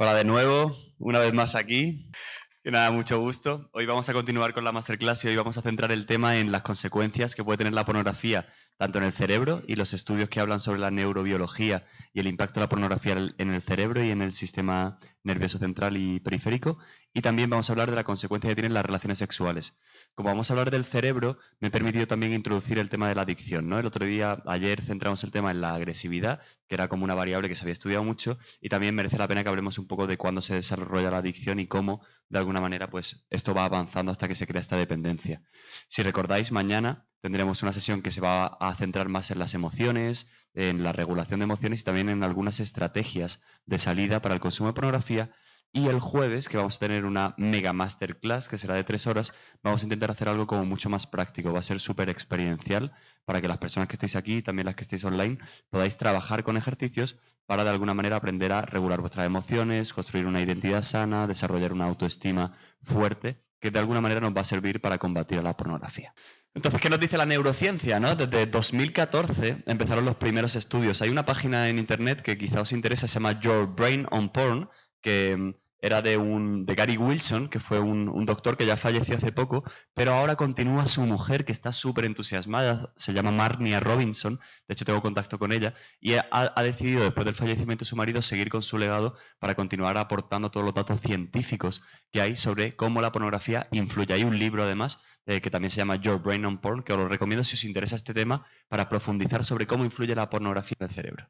Hola de nuevo, una vez más aquí. Que nada, mucho gusto. Hoy vamos a continuar con la masterclass y hoy vamos a centrar el tema en las consecuencias que puede tener la pornografía tanto en el cerebro y los estudios que hablan sobre la neurobiología y el impacto de la pornografía en el cerebro y en el sistema nervioso central y periférico. Y también vamos a hablar de la consecuencia que tienen las relaciones sexuales. Como vamos a hablar del cerebro, me he permitido también introducir el tema de la adicción, ¿no? El otro día, ayer, centramos el tema en la agresividad, que era como una variable que se había estudiado mucho, y también merece la pena que hablemos un poco de cuándo se desarrolla la adicción y cómo, de alguna manera, pues esto va avanzando hasta que se crea esta dependencia. Si recordáis, mañana tendremos una sesión que se va a centrar más en las emociones, en la regulación de emociones y también en algunas estrategias de salida para el consumo de pornografía. Y el jueves, que vamos a tener una mega masterclass, que será de 3 horas, vamos a intentar hacer algo como mucho más práctico. Va a ser súper experiencial para que las personas que estéis aquí y también las que estéis online podáis trabajar con ejercicios para de alguna manera aprender a regular vuestras emociones, construir una identidad sana, desarrollar una autoestima fuerte, que de alguna manera nos va a servir para combatir a la pornografía. Entonces, ¿qué nos dice la neurociencia, no? Desde 2014 empezaron los primeros estudios. Hay una página en internet que quizá os interesa, se llama Your Brain on Porn, que era de Gary Wilson, que fue un doctor que ya falleció hace poco, pero ahora continúa su mujer, que está súper entusiasmada, se llama Marnia Robinson, de hecho tengo contacto con ella, y ha decidido, después del fallecimiento de su marido, seguir con su legado para continuar aportando todos los datos científicos que hay sobre cómo la pornografía influye. Hay un libro, además, que también se llama Your Brain on Porn, que os lo recomiendo si os interesa este tema, para profundizar sobre cómo influye la pornografía en el cerebro.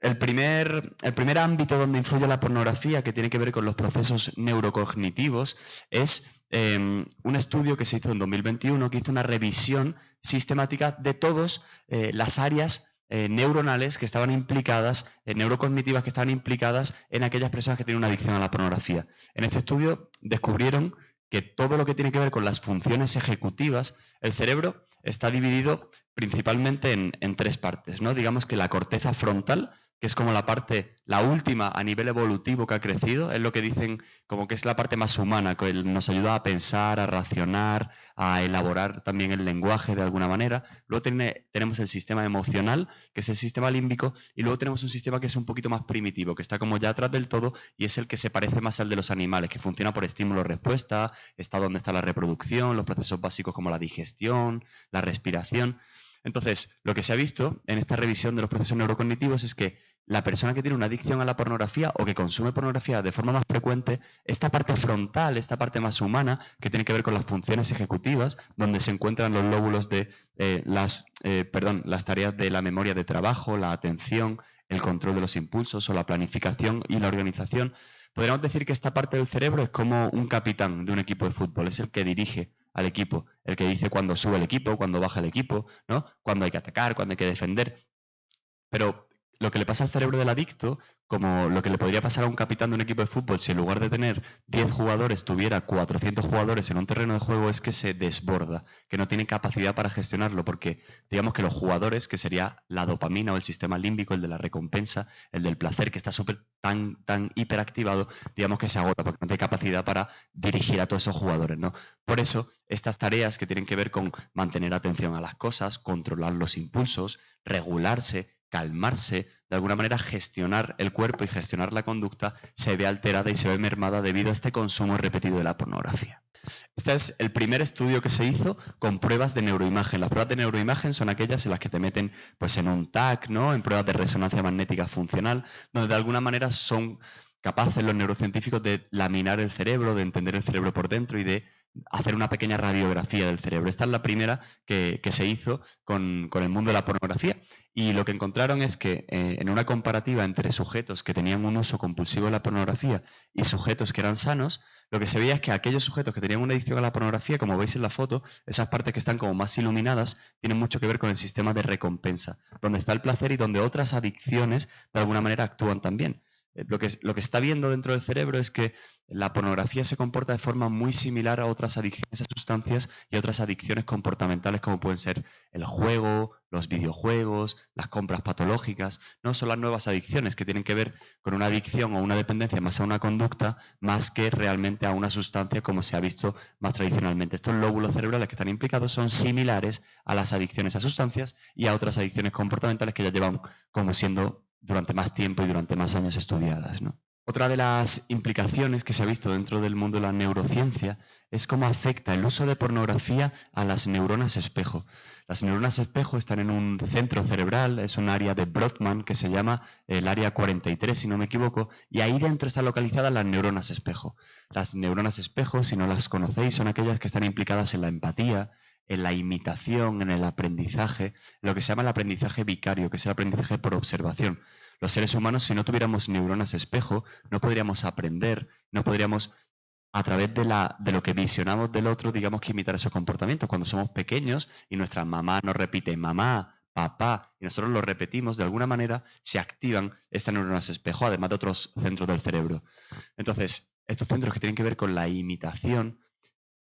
El primer ámbito donde influye la pornografía, que tiene que ver con los procesos neurocognitivos, es un estudio que se hizo en 2021, que hizo una revisión sistemática de todas las áreas neuronales que estaban implicadas, neurocognitivas que estaban implicadas en aquellas personas que tienen una adicción a la pornografía. En este estudio descubrieron que todo lo que tiene que ver con las funciones ejecutivas, el cerebro está dividido principalmente en tres partes, ¿no? Digamos que la corteza frontal, que es como la última a nivel evolutivo que ha crecido, es lo que dicen como que es la parte más humana, que nos ayuda a pensar, a racionar, a elaborar también el lenguaje de alguna manera. Luego tenemos el sistema emocional, que es el sistema límbico, y luego tenemos un sistema que es un poquito más primitivo, que está como ya atrás del todo y es el que se parece más al de los animales, que funciona por estímulo-respuesta, está donde está la reproducción, los procesos básicos como la digestión, la respiración. Entonces, lo que se ha visto en esta revisión de los procesos neurocognitivos es que la persona que tiene una adicción a la pornografía o que consume pornografía de forma más frecuente, esta parte frontal, esta parte más humana, que tiene que ver con las funciones ejecutivas, donde se encuentran los lóbulos de las tareas de la memoria de trabajo, la atención, el control de los impulsos o la planificación y la organización. Podríamos decir que esta parte del cerebro es como un capitán de un equipo de fútbol, es el que dirige al equipo, el que dice cuándo sube el equipo, cuándo baja el equipo, ¿no? Cuándo hay que atacar, cuándo hay que defender. Pero lo que le pasa al cerebro del adicto, como lo que le podría pasar a un capitán de un equipo de fútbol si en lugar de tener 10 jugadores tuviera 400 jugadores en un terreno de juego, es que se desborda, que no tiene capacidad para gestionarlo, porque digamos que los jugadores, que sería la dopamina o el sistema límbico, el de la recompensa, el del placer, que está súper tan hiperactivado, digamos que se agota, porque no tiene capacidad para dirigir a todos esos jugadores, ¿no? Por eso, estas tareas que tienen que ver con mantener atención a las cosas, controlar los impulsos, regularse, calmarse, de alguna manera gestionar el cuerpo y gestionar la conducta, se ve alterada y se ve mermada debido a este consumo repetido de la pornografía. Este es el primer estudio que se hizo con pruebas de neuroimagen. Las pruebas de neuroimagen son aquellas en las que te meten pues, en un TAC, ¿no? En pruebas de resonancia magnética funcional, donde de alguna manera son capaces los neurocientíficos de laminar el cerebro, de entender el cerebro por dentro y de hacer una pequeña radiografía del cerebro. Esta es la primera que se hizo con el mundo de la pornografía. Y lo que encontraron es que en una comparativa entre sujetos que tenían un uso compulsivo de la pornografía y sujetos que eran sanos, lo que se veía es que aquellos sujetos que tenían una adicción a la pornografía, como veis en la foto, esas partes que están como más iluminadas, tienen mucho que ver con el sistema de recompensa, donde está el placer y donde otras adicciones de alguna manera actúan también. Lo que está viendo dentro del cerebro es que la pornografía se comporta de forma muy similar a otras adicciones a sustancias y a otras adicciones comportamentales como pueden ser el juego, los videojuegos, las compras patológicas. No son las nuevas adicciones que tienen que ver con una adicción o una dependencia más a una conducta más que realmente a una sustancia como se ha visto más tradicionalmente. Estos lóbulos cerebrales que están implicados son similares a las adicciones a sustancias y a otras adicciones comportamentales que ya llevan como siendo durante más tiempo y durante más años estudiadas, ¿no? Otra de las implicaciones que se ha visto dentro del mundo de la neurociencia es cómo afecta el uso de pornografía a las neuronas espejo. Las neuronas espejo están en un centro cerebral, es un área de Brodmann que se llama el área 43, si no me equivoco, y ahí dentro están localizadas las neuronas espejo. Las neuronas espejo, si no las conocéis, son aquellas que están implicadas en la empatía, en la imitación, en el aprendizaje, lo que se llama el aprendizaje vicario, que es el aprendizaje por observación. Los seres humanos, si no tuviéramos neuronas espejo, no podríamos aprender, no podríamos, a través de lo que visionamos del otro, digamos que imitar esos comportamientos. Cuando somos pequeños y nuestra mamá nos repite mamá, papá, y nosotros lo repetimos, de alguna manera se activan estas neuronas espejo, además de otros centros del cerebro. Entonces, estos centros que tienen que ver con la imitación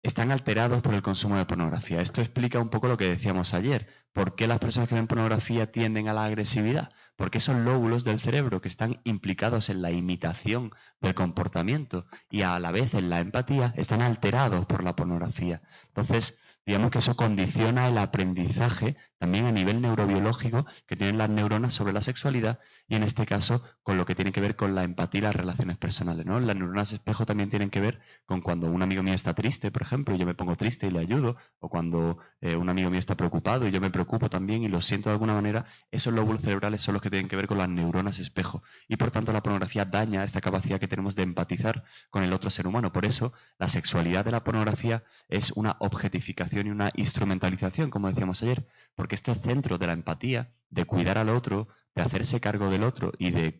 están alterados por el consumo de pornografía. Esto explica un poco lo que decíamos ayer. ¿Por qué las personas que ven pornografía tienden a la agresividad? Porque esos lóbulos del cerebro que están implicados en la imitación del comportamiento y a la vez en la empatía están alterados por la pornografía. Entonces, digamos que eso condiciona el aprendizaje también a nivel neurobiológico que tienen las neuronas sobre la sexualidad y en este caso con lo que tiene que ver con la empatía y las relaciones personales, ¿no? Las neuronas espejo también tienen que ver con cuando un amigo mío está triste, por ejemplo, y yo me pongo triste y le ayudo, o cuando un amigo mío está preocupado y yo me preocupo también y lo siento de alguna manera, esos lóbulos cerebrales son los que tienen que ver con las neuronas espejo y por tanto la pornografía daña esta capacidad que tenemos de empatizar con el otro ser humano. Por eso la sexualidad de la pornografía es una objetificación y una instrumentalización, como decíamos ayer, porque este centro de la empatía, de cuidar al otro, de hacerse cargo del otro y de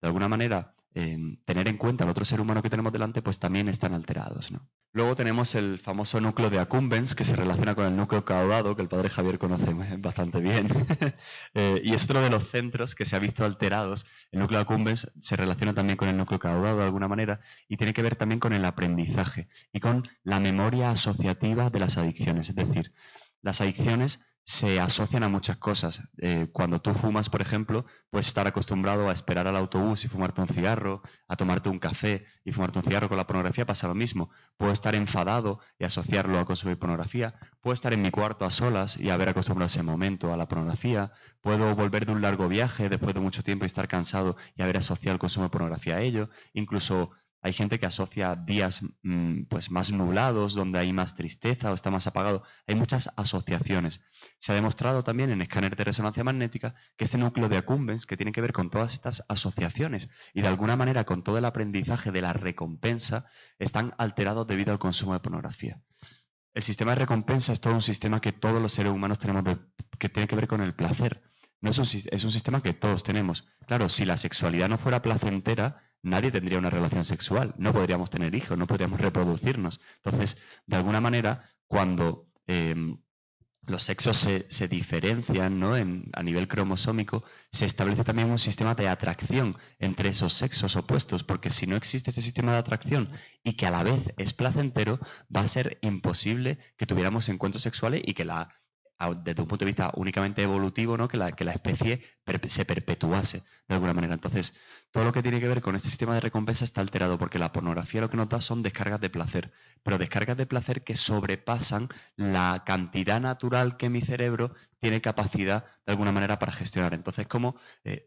alguna manera tener en cuenta al otro ser humano que tenemos delante, pues también están alterados, ¿no? Luego tenemos el famoso núcleo de accumbens, que se relaciona con el núcleo caudado, que el padre Javier conoce bastante bien. Y es otro de los centros que se ha visto alterados. El núcleo de accumbens se relaciona también con el núcleo caudado de alguna manera y tiene que ver también con el aprendizaje y con la memoria asociativa de las adicciones. Es decir, las adicciones se asocian a muchas cosas. Cuando tú fumas, por ejemplo, puedes estar acostumbrado a esperar al autobús y fumarte un cigarro, a tomarte un café y fumarte un cigarro. Con la pornografía pasa lo mismo. Puedo estar enfadado y asociarlo a consumir pornografía. Puedo estar en mi cuarto a solas y haber acostumbrado ese momento a la pornografía. Puedo volver de un largo viaje después de mucho tiempo y estar cansado y haber asociado el consumo de pornografía a ello. Incluso hay gente que asocia días pues más nublados, donde hay más tristeza o está más apagado. Hay muchas asociaciones. Se ha demostrado también en escáner de resonancia magnética que este núcleo de accumbens, que tiene que ver con todas estas asociaciones y de alguna manera con todo el aprendizaje de la recompensa, están alterados debido al consumo de pornografía. El sistema de recompensa es todo un sistema que todos los seres humanos tenemos, que tiene que ver con el placer. No es un sistema que todos tenemos. Claro, si la sexualidad no fuera placentera, nadie tendría una relación sexual. No podríamos tener hijos, no podríamos reproducirnos. Entonces, de alguna manera, cuando los sexos se diferencian, ¿no? A nivel cromosómico, se establece también un sistema de atracción entre esos sexos opuestos, porque si no existe ese sistema de atracción y que a la vez es placentero, va a ser imposible que tuviéramos encuentros sexuales y que desde un punto de vista únicamente evolutivo, ¿no? que la especie se perpetuase de alguna manera. Entonces, todo lo que tiene que ver con este sistema de recompensa está alterado porque la pornografía lo que nos da son descargas de placer, pero descargas de placer que sobrepasan la cantidad natural que mi cerebro tiene capacidad de alguna manera para gestionar. Entonces, como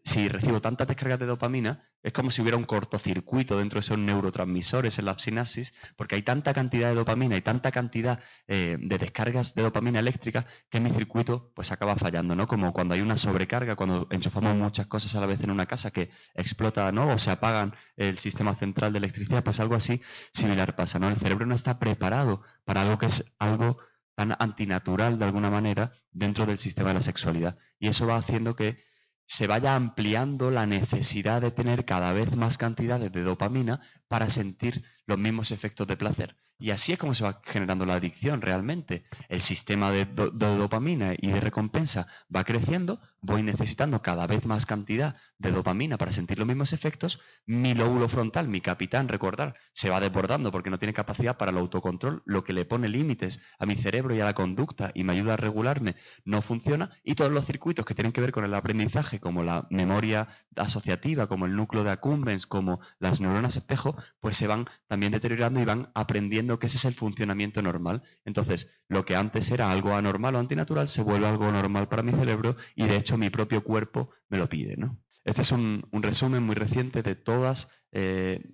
si recibo tantas descargas de dopamina, es como si hubiera un cortocircuito dentro de esos neurotransmisores en la sinapsis, porque hay tanta cantidad de dopamina y tanta cantidad de descargas de dopamina eléctrica que mi circuito pues acaba fallando, ¿no? Como cuando hay una sobrecarga, cuando enchufamos muchas cosas a la vez en una casa que explota, ¿no? O se apagan el sistema central de electricidad, pues algo así similar pasa, ¿no? El cerebro no está preparado para algo que es algo tan antinatural de alguna manera dentro del sistema de la sexualidad. Y eso va haciendo que se vaya ampliando la necesidad de tener cada vez más cantidades de dopamina para sentir los mismos efectos de placer. Y así es como se va generando la adicción realmente. El sistema de dopamina y de recompensa va creciendo, voy necesitando cada vez más cantidad de dopamina para sentir los mismos efectos, mi lóbulo frontal, mi capitán, recordar, se va desbordando porque no tiene capacidad para el autocontrol, lo que le pone límites a mi cerebro y a la conducta y me ayuda a regularme, no funciona, y todos los circuitos que tienen que ver con el aprendizaje, como la memoria asociativa, como el núcleo de accumbens, como las neuronas espejo, pues se van también deteriorando y van aprendiendo que ese es el funcionamiento normal. Entonces, lo que antes era algo anormal o antinatural se vuelve algo normal para mi cerebro y de hecho mi propio cuerpo me lo pide, ¿no? Este es un resumen muy reciente de todas,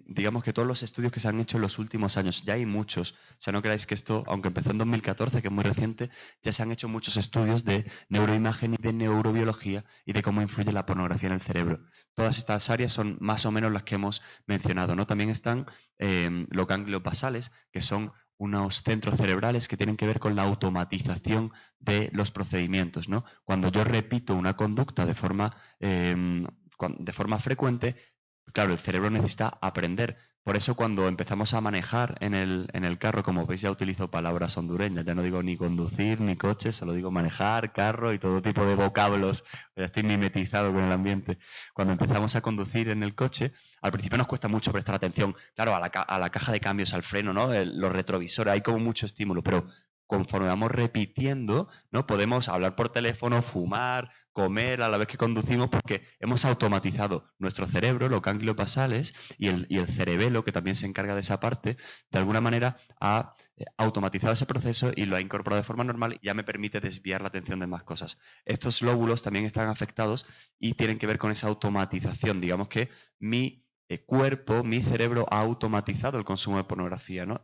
digamos que todos los estudios que se han hecho en los últimos años. Ya hay muchos. O sea, no creáis que esto, aunque empezó en 2014, que es muy reciente, ya se han hecho muchos estudios de neuroimagen y de neurobiología y de cómo influye la pornografía en el cerebro. Todas estas áreas son más o menos las que hemos mencionado, ¿no? También están los ganglios basales, que son unos centros cerebrales que tienen que ver con la automatización de los procedimientos, ¿no? Cuando yo repito una conducta de forma frecuente, claro, el cerebro necesita aprender. Por eso cuando empezamos a manejar en el carro, como veis ya utilizo palabras hondureñas, ya no digo ni conducir ni coche, solo digo manejar, carro y todo tipo de vocablos, ya estoy mimetizado con el ambiente. Cuando empezamos a conducir en el coche, al principio nos cuesta mucho prestar atención, claro, a la caja de cambios, al freno, ¿no? Los retrovisores, hay como mucho estímulo, pero conforme vamos repitiendo, ¿no? Podemos hablar por teléfono, fumar, comer a la vez que conducimos, porque hemos automatizado nuestro cerebro, los ganglios basales y el cerebelo, que también se encarga de esa parte, de alguna manera ha automatizado ese proceso y lo ha incorporado de forma normal y ya me permite desviar la atención de más cosas. Estos lóbulos también están afectados y tienen que ver con esa automatización. Digamos que mi cuerpo, mi cerebro ha automatizado el consumo de pornografía, ¿no?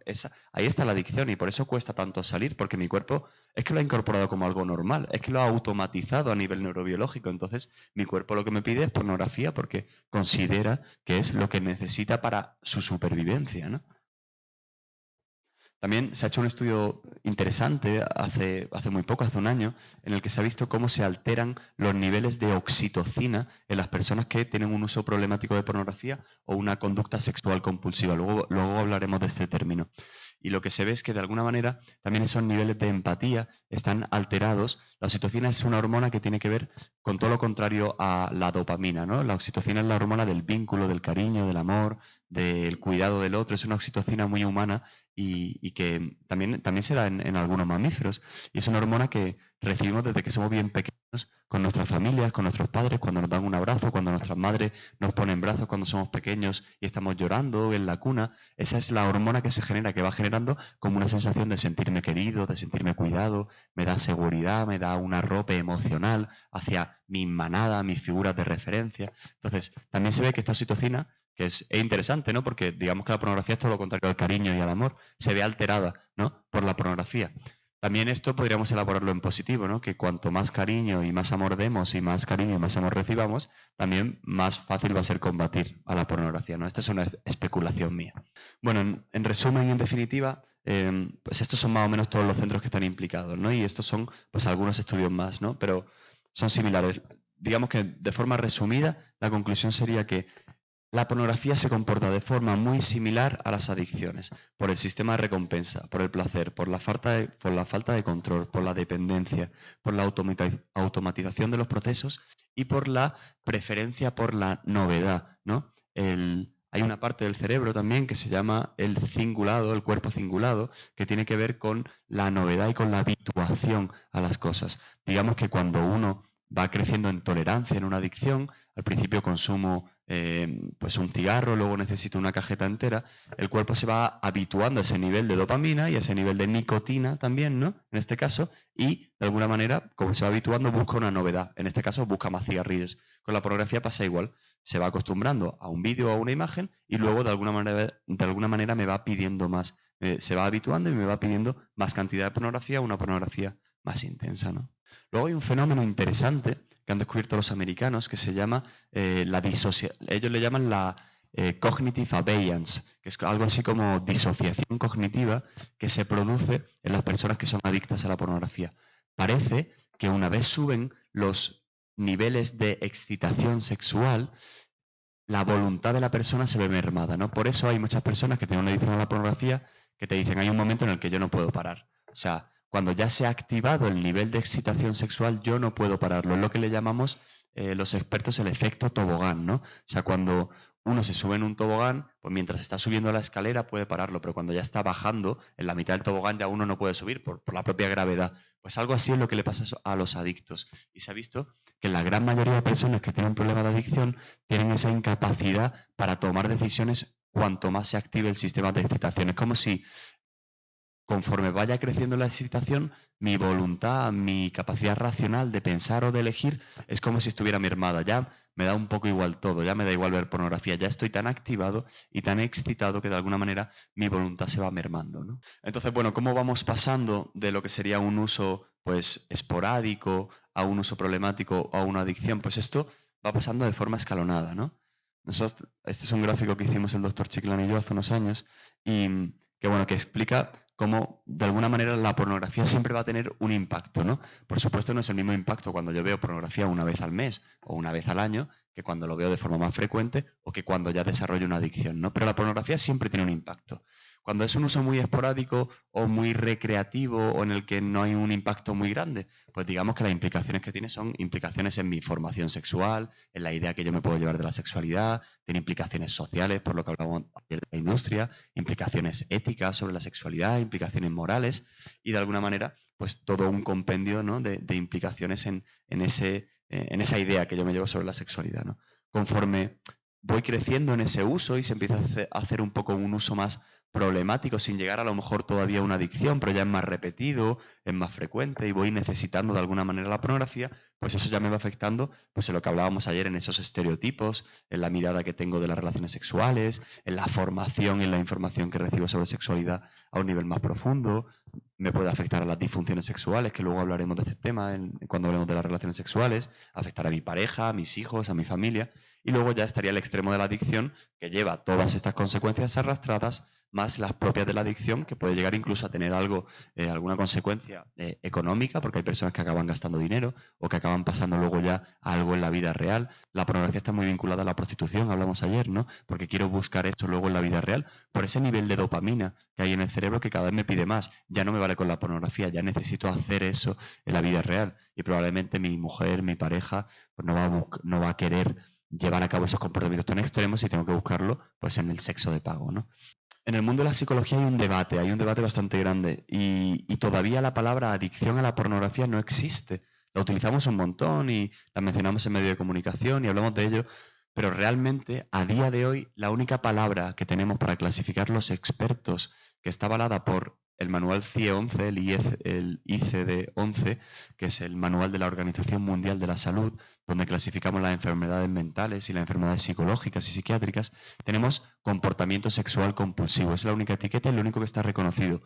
Ahí está la adicción y por eso cuesta tanto salir, porque mi cuerpo es que lo ha incorporado como algo normal, es que lo ha automatizado a nivel neurobiológico. Entonces, mi cuerpo lo que me pide es pornografía porque considera que es lo que necesita para su supervivencia, ¿no? También se ha hecho un estudio interesante hace muy poco, hace un año, en el que se ha visto cómo se alteran los niveles de oxitocina en las personas que tienen un uso problemático de pornografía o una conducta sexual compulsiva. Luego hablaremos de este término. Y lo que se ve es que de alguna manera también esos niveles de empatía están alterados. La oxitocina es una hormona que tiene que ver con todo lo contrario a la dopamina, ¿no? La oxitocina es la hormona del vínculo, del cariño, del amor, del cuidado del otro. Es una oxitocina muy humana y que también se da en algunos mamíferos. Y es una hormona que recibimos desde que somos bien pequeños, con nuestras familias, con nuestros padres, cuando nos dan un abrazo, cuando nuestras madres nos ponen brazos cuando somos pequeños y estamos llorando en la cuna. Esa es la hormona que se genera, que va generando como una sensación de sentirme querido, de sentirme cuidado, me da seguridad, me da un arrope emocional hacia mi manada, mis figuras de referencia. Entonces, también se ve que esta oxitocina, que es interesante, ¿no? Porque digamos que la pornografía es todo lo contrario al cariño y al amor, se ve alterada, ¿no? Por la pornografía. También esto podríamos elaborarlo en positivo, ¿no? Que cuanto más cariño y más amor demos y más cariño y más amor recibamos, también más fácil va a ser combatir a la pornografía, ¿no? Esta es una especulación mía. Bueno, en resumen y en definitiva, pues estos son más o menos todos los centros que están implicados, ¿no? Y estos son pues algunos estudios más, ¿no? Pero son similares. Digamos que de forma resumida, la conclusión sería que la pornografía se comporta de forma muy similar a las adicciones, por el sistema de recompensa, por el placer, por la falta de control, por la dependencia, por la automatización de los procesos y por la preferencia por la novedad, ¿no? Hay una parte del cerebro también que se llama el cingulado, el cuerpo cingulado, que tiene que ver con la novedad y con la habituación a las cosas. Digamos que cuando uno va creciendo en tolerancia en una adicción, al principio consumo pues un cigarro, luego necesito una cajeta entera, el cuerpo se va habituando a ese nivel de dopamina y a ese nivel de nicotina también, ¿no? En este caso, y de alguna manera, como se va habituando, busca una novedad. En este caso, busca más cigarrillos. Con la pornografía pasa igual. Se va acostumbrando a un vídeo o a una imagen y luego de alguna manera me va pidiendo más. Se va habituando y me va pidiendo más cantidad de pornografía, una pornografía más intensa, ¿no? Luego hay un fenómeno interesante que han descubierto los americanos que se llama ellos le llaman la cognitive abeyance, que es algo así como disociación cognitiva que se produce en las personas que son adictas a la pornografía. Parece que una vez suben los niveles de excitación sexual, la voluntad de la persona se ve mermada, ¿no? Por eso hay muchas personas que tienen una adicción a la pornografía que te dicen, hay un momento en el que yo no puedo parar. O sea, cuando ya se ha activado el nivel de excitación sexual, yo no puedo pararlo. Es lo que le llamamos los expertos el efecto tobogán, ¿no? O sea, cuando uno se sube en un tobogán, pues mientras está subiendo la escalera puede pararlo, pero cuando ya está bajando, en la mitad del tobogán ya uno no puede subir por la propia gravedad. Pues algo así es lo que le pasa a los adictos. Y se ha visto que la gran mayoría de personas que tienen un problema de adicción tienen esa incapacidad para tomar decisiones cuanto más se active el sistema de excitación. Es como si conforme vaya creciendo la excitación, mi voluntad, mi capacidad racional de pensar o de elegir es como si estuviera mermada. Ya me da un poco igual todo, ya me da igual ver pornografía, ya estoy tan activado y tan excitado que de alguna manera mi voluntad se va mermando, ¿no? Entonces, bueno, ¿cómo vamos pasando de lo que sería un uso pues esporádico a un uso problemático o a una adicción? Pues esto va pasando de forma escalonada, ¿no? Este es un gráfico que hicimos el doctor Chiclán y yo hace unos años y que, bueno, que explica cómo de alguna manera la pornografía siempre va a tener un impacto, ¿no? Por supuesto no es el mismo impacto cuando yo veo pornografía una vez al mes o una vez al año que cuando lo veo de forma más frecuente o que cuando ya desarrollo una adicción, ¿no? Pero la pornografía siempre tiene un impacto. Cuando es un uso muy esporádico o muy recreativo o en el que no hay un impacto muy grande, pues digamos que las implicaciones que tiene son implicaciones en mi formación sexual, en la idea que yo me puedo llevar de la sexualidad, tiene implicaciones sociales, por lo que hablamos ayer de la industria, implicaciones éticas sobre la sexualidad, implicaciones morales y de alguna manera pues todo un compendio, ¿no?, de implicaciones en esa idea que yo me llevo sobre la sexualidad, ¿no? Conforme voy creciendo en ese uso y se empieza a hacer un poco un uso más problemático, sin llegar a lo mejor todavía a una adicción, pero ya es más repetido, es más frecuente y voy necesitando de alguna manera la pornografía, pues eso ya me va afectando, pues en lo que hablábamos ayer, en esos estereotipos, en la mirada que tengo de las relaciones sexuales, en la formación y en la información que recibo sobre sexualidad a un nivel más profundo. Me puede afectar a las disfunciones sexuales, que luego hablaremos de este tema cuando hablemos de las relaciones sexuales, afectar a mi pareja, a mis hijos, a mi familia, y luego ya estaría el extremo de la adicción, que lleva todas estas consecuencias arrastradas, más las propias de la adicción, que puede llegar incluso a tener alguna consecuencia económica, porque hay personas que acaban gastando dinero o que acaban pasando luego ya a algo en la vida real. La pornografía está muy vinculada a la prostitución, hablamos ayer, ¿no? Porque quiero buscar esto luego en la vida real, por ese nivel de dopamina que hay en el cerebro que cada vez me pide más. Ya no me vale con la pornografía, ya necesito hacer eso en la vida real. Y probablemente mi mujer, mi pareja, pues no va a querer llevar a cabo esos comportamientos tan extremos y tengo que buscarlo pues en el sexo de pago, ¿no? En el mundo de la psicología hay un debate bastante grande y todavía la palabra adicción a la pornografía no existe. La utilizamos un montón y la mencionamos en medios de comunicación y hablamos de ello, pero realmente a día de hoy la única palabra que tenemos para clasificar los expertos, que está avalada por el manual CIE-11, el ICD-11, que es el manual de la Organización Mundial de la Salud, donde clasificamos las enfermedades mentales y las enfermedades psicológicas y psiquiátricas, tenemos comportamiento sexual compulsivo. Es la única etiqueta y lo único que está reconocido.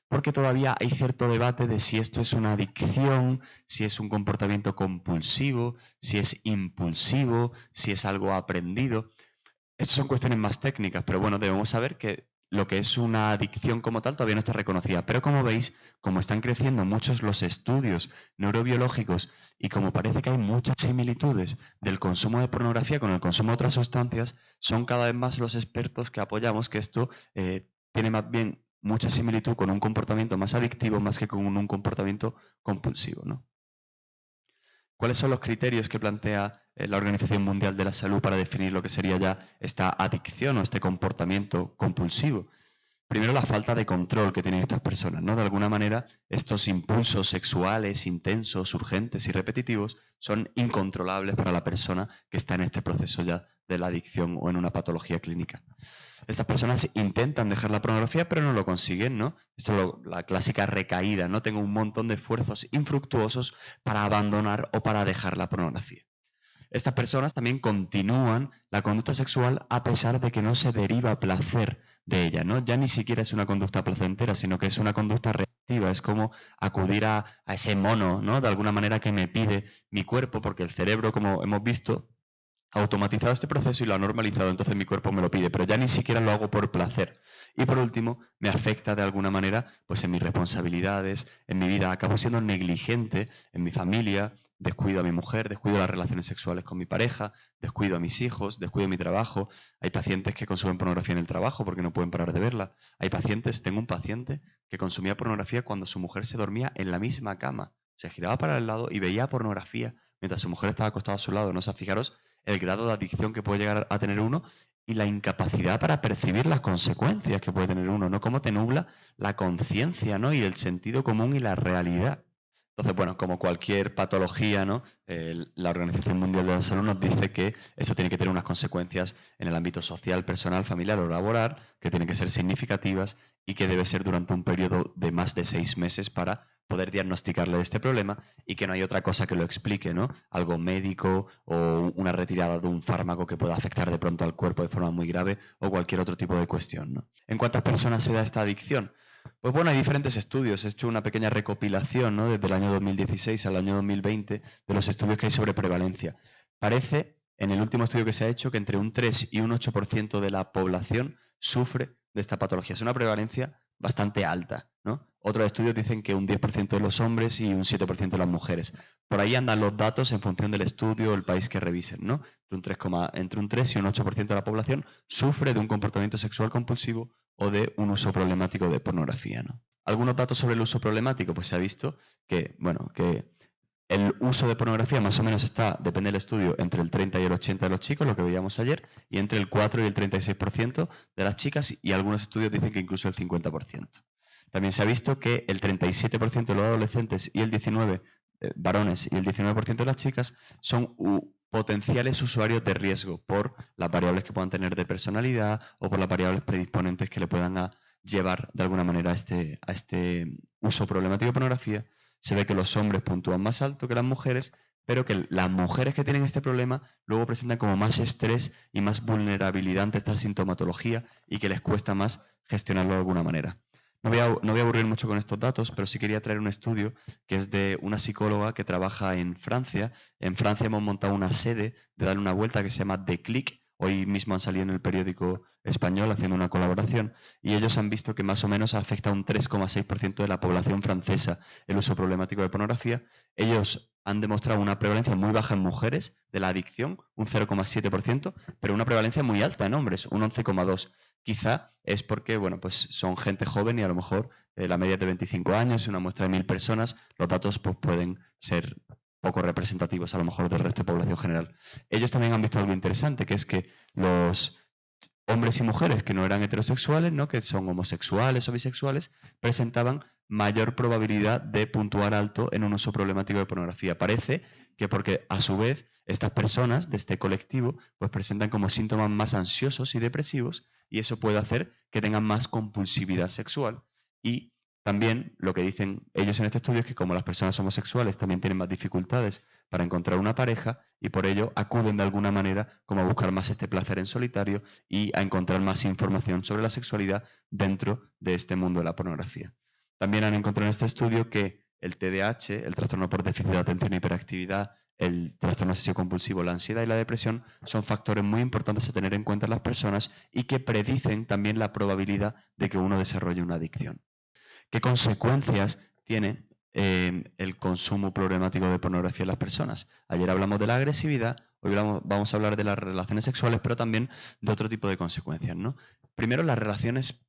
Porque todavía hay cierto debate de si esto es una adicción, si es un comportamiento compulsivo, si es impulsivo, si es algo aprendido. Estas son cuestiones más técnicas, pero bueno, debemos saber que lo que es una adicción como tal todavía no está reconocida. Pero como veis, como están creciendo muchos los estudios neurobiológicos y como parece que hay muchas similitudes del consumo de pornografía con el consumo de otras sustancias, son cada vez más los expertos que apoyamos que esto tiene más bien mucha similitud con un comportamiento más adictivo más que con un comportamiento compulsivo, ¿no? ¿Cuáles son los criterios que plantea la Organización Mundial de la Salud para definir lo que sería ya esta adicción o este comportamiento compulsivo? Primero, la falta de control que tienen estas personas, ¿no? De alguna manera, estos impulsos sexuales intensos, urgentes y repetitivos son incontrolables para la persona que está en este proceso ya de la adicción o en una patología clínica. Estas personas intentan dejar la pornografía, pero no lo consiguen, ¿no? Esto es la clásica recaída, ¿no? Tengo un montón de esfuerzos infructuosos para abandonar o para dejar la pornografía. Estas personas también continúan la conducta sexual a pesar de que no se deriva placer de ella, ¿no? Ya ni siquiera es una conducta placentera, sino que es una conducta reactiva, es como acudir a ese mono, ¿no? De alguna manera que me pide mi cuerpo, porque el cerebro, como hemos visto, ha automatizado este proceso y lo ha normalizado, entonces mi cuerpo me lo pide, pero ya ni siquiera lo hago por placer. Y por último, me afecta de alguna manera pues en mis responsabilidades, en mi vida, acabo siendo negligente en mi familia, descuido a mi mujer, descuido las relaciones sexuales con mi pareja, descuido a mis hijos, descuido mi trabajo. Hay pacientes que consumen pornografía en el trabajo porque no pueden parar de verla. Tengo un paciente que consumía pornografía cuando su mujer se dormía en la misma cama. Se giraba para el lado y veía pornografía mientras su mujer estaba acostada a su lado. ¿No? O sea, fijaros el grado de adicción que puede llegar a tener uno y la incapacidad para percibir las consecuencias que puede tener uno, ¿no? Cómo te nubla la conciencia, ¿no? Y el sentido común y la realidad. Entonces, bueno, como cualquier patología, ¿no? La Organización Mundial de la Salud nos dice que eso tiene que tener unas consecuencias en el ámbito social, personal, familiar o laboral, que tienen que ser significativas y que debe ser durante un periodo de más de 6 meses para poder diagnosticarle este problema y que no hay otra cosa que lo explique, ¿no? Algo médico o una retirada de un fármaco que pueda afectar de pronto al cuerpo de forma muy grave o cualquier otro tipo de cuestión, ¿no? ¿En cuántas personas se da esta adicción? Pues bueno, hay diferentes estudios. He hecho una pequeña recopilación, ¿no? Desde el año 2016 al año 2020 de los estudios que hay sobre prevalencia. Parece, en el último estudio que se ha hecho, que entre un 3 y un 8% de la población sufre de esta patología. Es una prevalencia bastante alta, ¿no? Otros estudios dicen que un 10% de los hombres y un 7% de las mujeres. Por ahí andan los datos en función del estudio o el país que revisen, ¿no? Entre un 3 y un 8% de la población sufre de un comportamiento sexual compulsivo o de un uso problemático de pornografía, ¿no? Algunos datos sobre el uso problemático, pues se ha visto que, bueno, que el uso de pornografía más o menos está, depende del estudio, entre el 30 y el 80 de los chicos, lo que veíamos ayer, y entre el 4 y el 36% de las chicas, y algunos estudios dicen que incluso el 50%. También se ha visto que el 37% de los adolescentes y el 19% varones y el 19% de las chicas son potenciales usuarios de riesgo por las variables que puedan tener de personalidad o por las variables predisponentes que le puedan llevar de alguna manera a este uso problemático de pornografía. Se ve que los hombres puntúan más alto que las mujeres, pero que las mujeres que tienen este problema luego presentan como más estrés y más vulnerabilidad ante esta sintomatología y que les cuesta más gestionarlo de alguna manera. No voy a aburrir mucho con estos datos, pero sí quería traer un estudio que es de una psicóloga que trabaja en Francia. En Francia hemos montado una sede de darle una vuelta que se llama The Click. Hoy mismo han salido en el periódico español haciendo una colaboración y ellos han visto que más o menos afecta a un 3,6% de la población francesa el uso problemático de pornografía. Ellos han demostrado una prevalencia muy baja en mujeres de la adicción, un 0,7%, pero una prevalencia muy alta en hombres, un 11,2%. Quizá es porque, bueno, pues son gente joven y a lo mejor la media es de 25 años, una muestra de 1000 personas, los datos pues, pueden ser poco representativos a lo mejor del resto de población general. Ellos también han visto algo interesante, que es que los hombres y mujeres que no eran heterosexuales, ¿no? Que son homosexuales o bisexuales, presentaban mayor probabilidad de puntuar alto en un uso problemático de pornografía. Parece que porque a su vez estas personas de este colectivo pues presentan como síntomas más ansiosos y depresivos y eso puede hacer que tengan más compulsividad sexual y también lo que dicen ellos en este estudio es que como las personas homosexuales también tienen más dificultades para encontrar una pareja y por ello acuden de alguna manera como a buscar más este placer en solitario y a encontrar más información sobre la sexualidad dentro de este mundo de la pornografía. También han encontrado en este estudio que el TDAH, el trastorno por déficit de atención e hiperactividad, el trastorno obsesivo compulsivo, la ansiedad y la depresión son factores muy importantes a tener en cuenta en las personas y que predicen también la probabilidad de que uno desarrolle una adicción. ¿Qué consecuencias tiene el consumo problemático de pornografía en las personas? Ayer hablamos de la agresividad, hoy vamos a hablar de las relaciones sexuales, pero también de otro tipo de consecuencias, ¿no? Primero, las relaciones,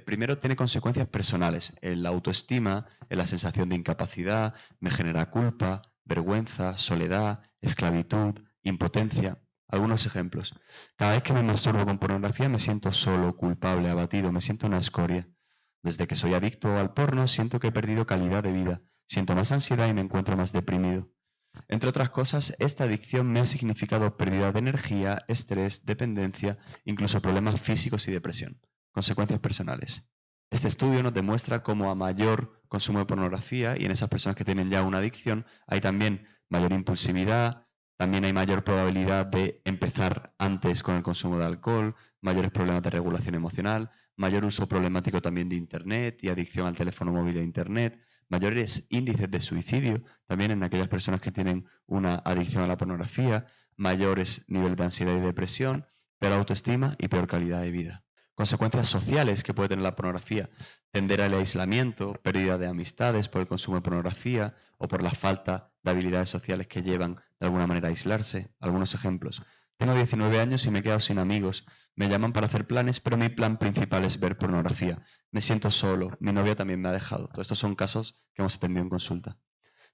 primero tiene consecuencias personales, en la autoestima, en la sensación de incapacidad, me genera culpa, vergüenza, soledad, esclavitud, impotencia. Algunos ejemplos. Cada vez que me masturbo con pornografía me siento solo, culpable, abatido, me siento una escoria. Desde que soy adicto al porno, siento que he perdido calidad de vida, siento más ansiedad y me encuentro más deprimido. Entre otras cosas, esta adicción me ha significado pérdida de energía, estrés, dependencia, incluso problemas físicos y depresión. Consecuencias personales. Este estudio nos demuestra cómo a mayor consumo de pornografía y en esas personas que tienen ya una adicción hay también mayor impulsividad, también hay mayor probabilidad de empezar antes con el consumo de alcohol, mayores problemas de regulación emocional, mayor uso problemático también de Internet y adicción al teléfono móvil e Internet, mayores índices de suicidio también en aquellas personas que tienen una adicción a la pornografía, mayores niveles de ansiedad y depresión, peor autoestima y peor calidad de vida. Consecuencias sociales que puede tener la pornografía, tender al aislamiento, pérdida de amistades por el consumo de pornografía o por la falta de habilidades sociales que llevan de alguna manera a aislarse. Algunos ejemplos. Tengo 19 años y me he quedado sin amigos. Me llaman para hacer planes, pero mi plan principal es ver pornografía. Me siento solo. Mi novia también me ha dejado. Todos estos son casos que hemos atendido en consulta.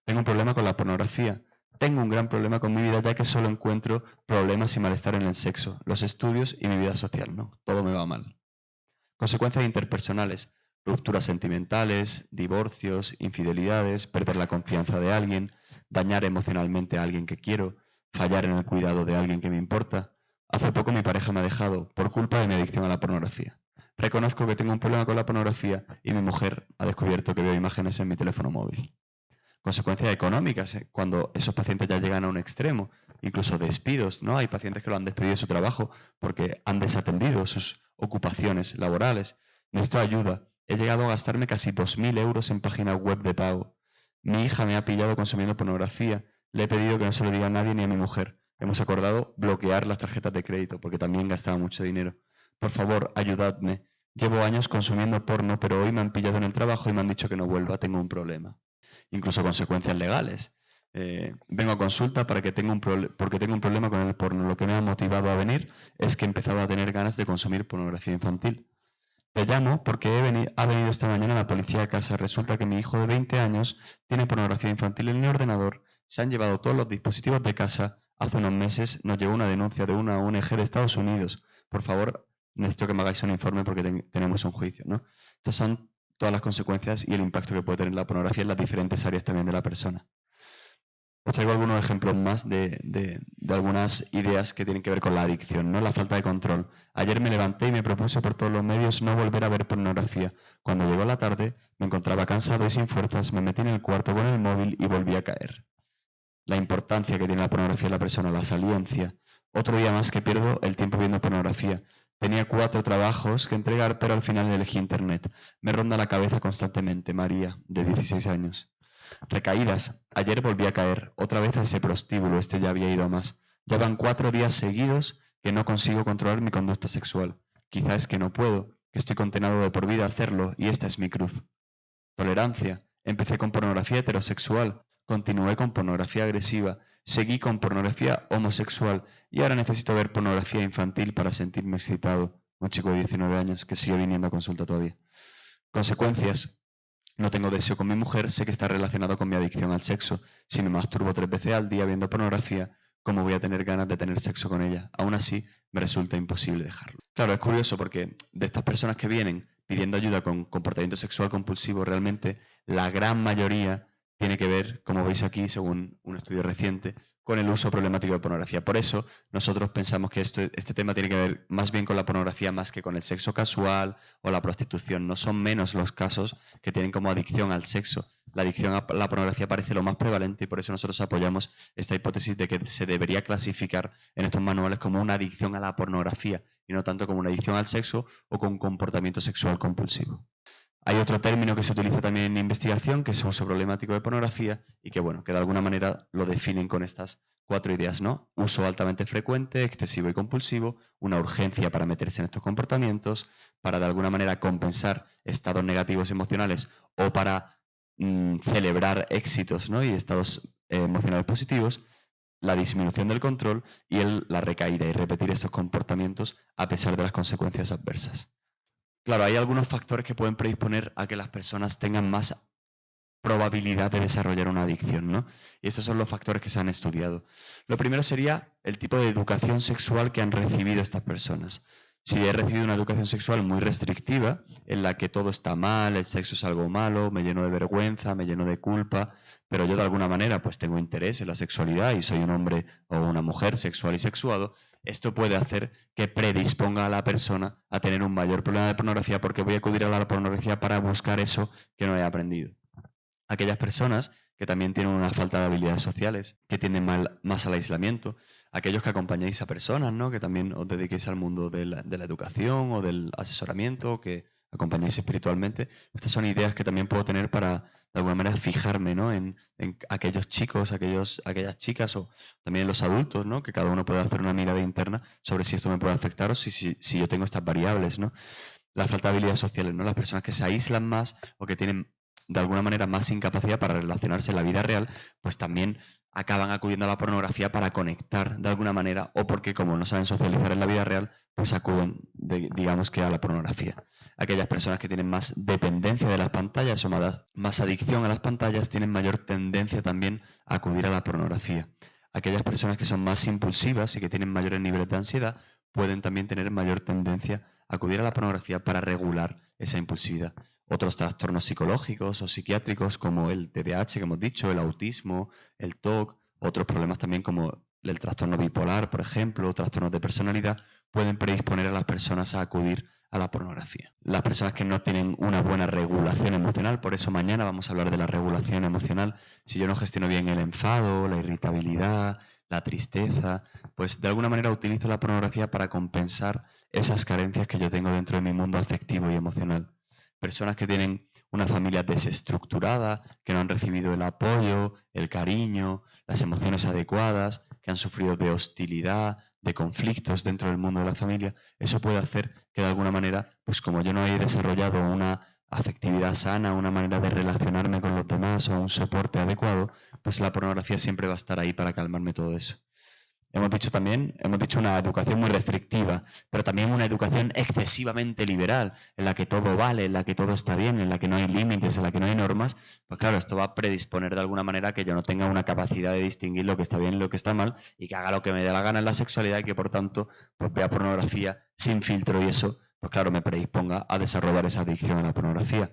Tengo un problema con la pornografía. Tengo un gran problema con mi vida ya que solo encuentro problemas y malestar en el sexo, los estudios y mi vida social, ¿no? Todo me va mal. Consecuencias interpersonales, rupturas sentimentales, divorcios, infidelidades, perder la confianza de alguien, dañar emocionalmente a alguien que quiero, fallar en el cuidado de alguien que me importa. Hace poco mi pareja me ha dejado por culpa de mi adicción a la pornografía. Reconozco que tengo un problema con la pornografía y mi mujer ha descubierto que veo imágenes en mi teléfono móvil. Consecuencias económicas, cuando esos pacientes ya llegan a un extremo, incluso despidos, ¿no? Hay pacientes que lo han despedido de su trabajo porque han desatendido sus ocupaciones laborales. Necesito ayuda. He llegado a gastarme casi 2.000 euros en páginas web de pago. Mi hija me ha pillado consumiendo pornografía. Le he pedido que no se lo diga a nadie ni a mi mujer. Hemos acordado bloquear las tarjetas de crédito porque también gastaba mucho dinero. Por favor, ayudadme. Llevo años consumiendo porno, pero hoy me han pillado en el trabajo y me han dicho que no vuelva. Tengo un problema. Incluso consecuencias legales. Vengo a consulta porque tengo un problema con el porno. Lo que me ha motivado a venir es que he empezado a tener ganas de consumir pornografía infantil. Te llamo porque ha venido esta mañana la policía a casa. Resulta que mi hijo de 20 años tiene pornografía infantil en el ordenador. Se han llevado todos los dispositivos de casa. Hace unos meses nos llegó una denuncia de una ONG de Estados Unidos. Por favor, necesito que me hagáis un informe porque tenemos un juicio, ¿no? Estas son todas las consecuencias y el impacto que puede tener la pornografía en las diferentes áreas también de la persona. Os traigo algunos ejemplos más de algunas ideas que tienen que ver con la adicción, ¿no? La falta de control. Ayer me levanté y me propuse por todos los medios no volver a ver pornografía. Cuando llegó la tarde, me encontraba cansado y sin fuerzas, me metí en el cuarto con el móvil y volví a caer. La importancia que tiene la pornografía en la persona, la saliencia. Otro día más que pierdo el tiempo viendo pornografía. Tenía 4 trabajos que entregar, pero al final elegí Internet. Me ronda la cabeza constantemente. María, de 16 años. Recaídas. Ayer volví a caer. Otra vez a ese prostíbulo. Este ya había ido a más. Ya van 4 días seguidos que no consigo controlar mi conducta sexual. Quizá es que no puedo, que estoy condenado de por vida a hacerlo, y esta es mi cruz. Tolerancia. Empecé con pornografía heterosexual. Continué con pornografía agresiva. Seguí con pornografía homosexual. Y ahora necesito ver pornografía infantil para sentirme excitado. Un chico de 19 años que sigue viniendo a consulta todavía. Consecuencias. No tengo deseo con mi mujer, sé que está relacionado con mi adicción al sexo. Si me masturbo 3 veces al día viendo pornografía, ¿cómo voy a tener ganas de tener sexo con ella? Aún así, me resulta imposible dejarlo. Claro, es curioso porque de estas personas que vienen pidiendo ayuda con comportamiento sexual compulsivo, realmente la gran mayoría tiene que ver, como veis aquí, según un estudio reciente, con el uso problemático de pornografía. Por eso, nosotros pensamos que este tema tiene que ver más bien con la pornografía más que con el sexo casual o la prostitución. No son menos los casos que tienen como adicción al sexo. La adicción a la pornografía parece lo más prevalente y por eso nosotros apoyamos esta hipótesis de que se debería clasificar en estos manuales como una adicción a la pornografía y no tanto como una adicción al sexo o con comportamiento sexual compulsivo. Hay otro término que se utiliza también en investigación, que es uso problemático de pornografía, y que, bueno, que de alguna manera lo definen con estas 4 ideas, ¿no? Uso altamente frecuente, excesivo y compulsivo, una urgencia para meterse en estos comportamientos, para de alguna manera compensar estados negativos emocionales o para celebrar éxitos, ¿no? Y estados emocionales positivos, la disminución del control y la recaída y repetir estos comportamientos a pesar de las consecuencias adversas. Claro, hay algunos factores que pueden predisponer a que las personas tengan más probabilidad de desarrollar una adicción, ¿no? Y estos son los factores que se han estudiado. Lo primero sería el tipo de educación sexual que han recibido estas personas. Si he recibido una educación sexual muy restrictiva, en la que todo está mal, el sexo es algo malo, me lleno de vergüenza, me lleno de culpa, pero yo de alguna manera pues tengo interés en la sexualidad y soy un hombre o una mujer sexual y sexuado, esto puede hacer que predisponga a la persona a tener un mayor problema de pornografía porque voy a acudir a la pornografía para buscar eso que no he aprendido. Aquellas personas que también tienen una falta de habilidades sociales, que tienden más al aislamiento, aquellos que acompañáis a personas, ¿no? Que también os dediquéis al mundo de la educación o del asesoramiento, que acompañáis espiritualmente. Estas son ideas que también puedo tener para, de alguna manera, fijarme, ¿no? en aquellos chicos, aquellas chicas o también los adultos, ¿no? Que cada uno pueda hacer una mirada interna sobre si esto me puede afectar o si yo tengo estas variables, ¿no? La falta de habilidades sociales, ¿no? Las personas que se aíslan más o que tienen de alguna manera más incapacidad para relacionarse en la vida real, pues también acaban acudiendo a la pornografía para conectar de alguna manera o porque como no saben socializar en la vida real, pues acuden, digamos que a la pornografía. Aquellas personas que tienen más dependencia de las pantallas o más adicción a las pantallas tienen mayor tendencia también a acudir a la pornografía. Aquellas personas que son más impulsivas y que tienen mayores niveles de ansiedad pueden también tener mayor tendencia a acudir a la pornografía para regular esa impulsividad. Otros trastornos psicológicos o psiquiátricos como el TDAH que hemos dicho, el autismo, el TOC, otros problemas también como el trastorno bipolar, por ejemplo, o trastornos de personalidad, pueden predisponer a las personas a acudir a la pornografía. Las personas que no tienen una buena regulación emocional, por eso mañana vamos a hablar de la regulación emocional. Si yo no gestiono bien el enfado, la irritabilidad, la tristeza, pues de alguna manera utilizo la pornografía para compensar esas carencias que yo tengo dentro de mi mundo afectivo y emocional. Personas que tienen una familia desestructurada, que no han recibido el apoyo, el cariño, las emociones adecuadas, que han sufrido de hostilidad, de conflictos dentro del mundo de la familia, eso puede hacer que de alguna manera, pues como yo no he desarrollado una afectividad sana, una manera de relacionarme con los demás o un soporte adecuado, pues la pornografía siempre va a estar ahí para calmarme todo eso. Hemos dicho una educación muy restrictiva, pero también una educación excesivamente liberal, en la que todo vale, en la que todo está bien, en la que no hay límites, en la que no hay normas. Pues claro, esto va a predisponer de alguna manera que yo no tenga una capacidad de distinguir lo que está bien y lo que está mal, y que haga lo que me dé la gana en la sexualidad y que por tanto pues vea pornografía sin filtro, y eso, pues claro, me predisponga a desarrollar esa adicción a la pornografía.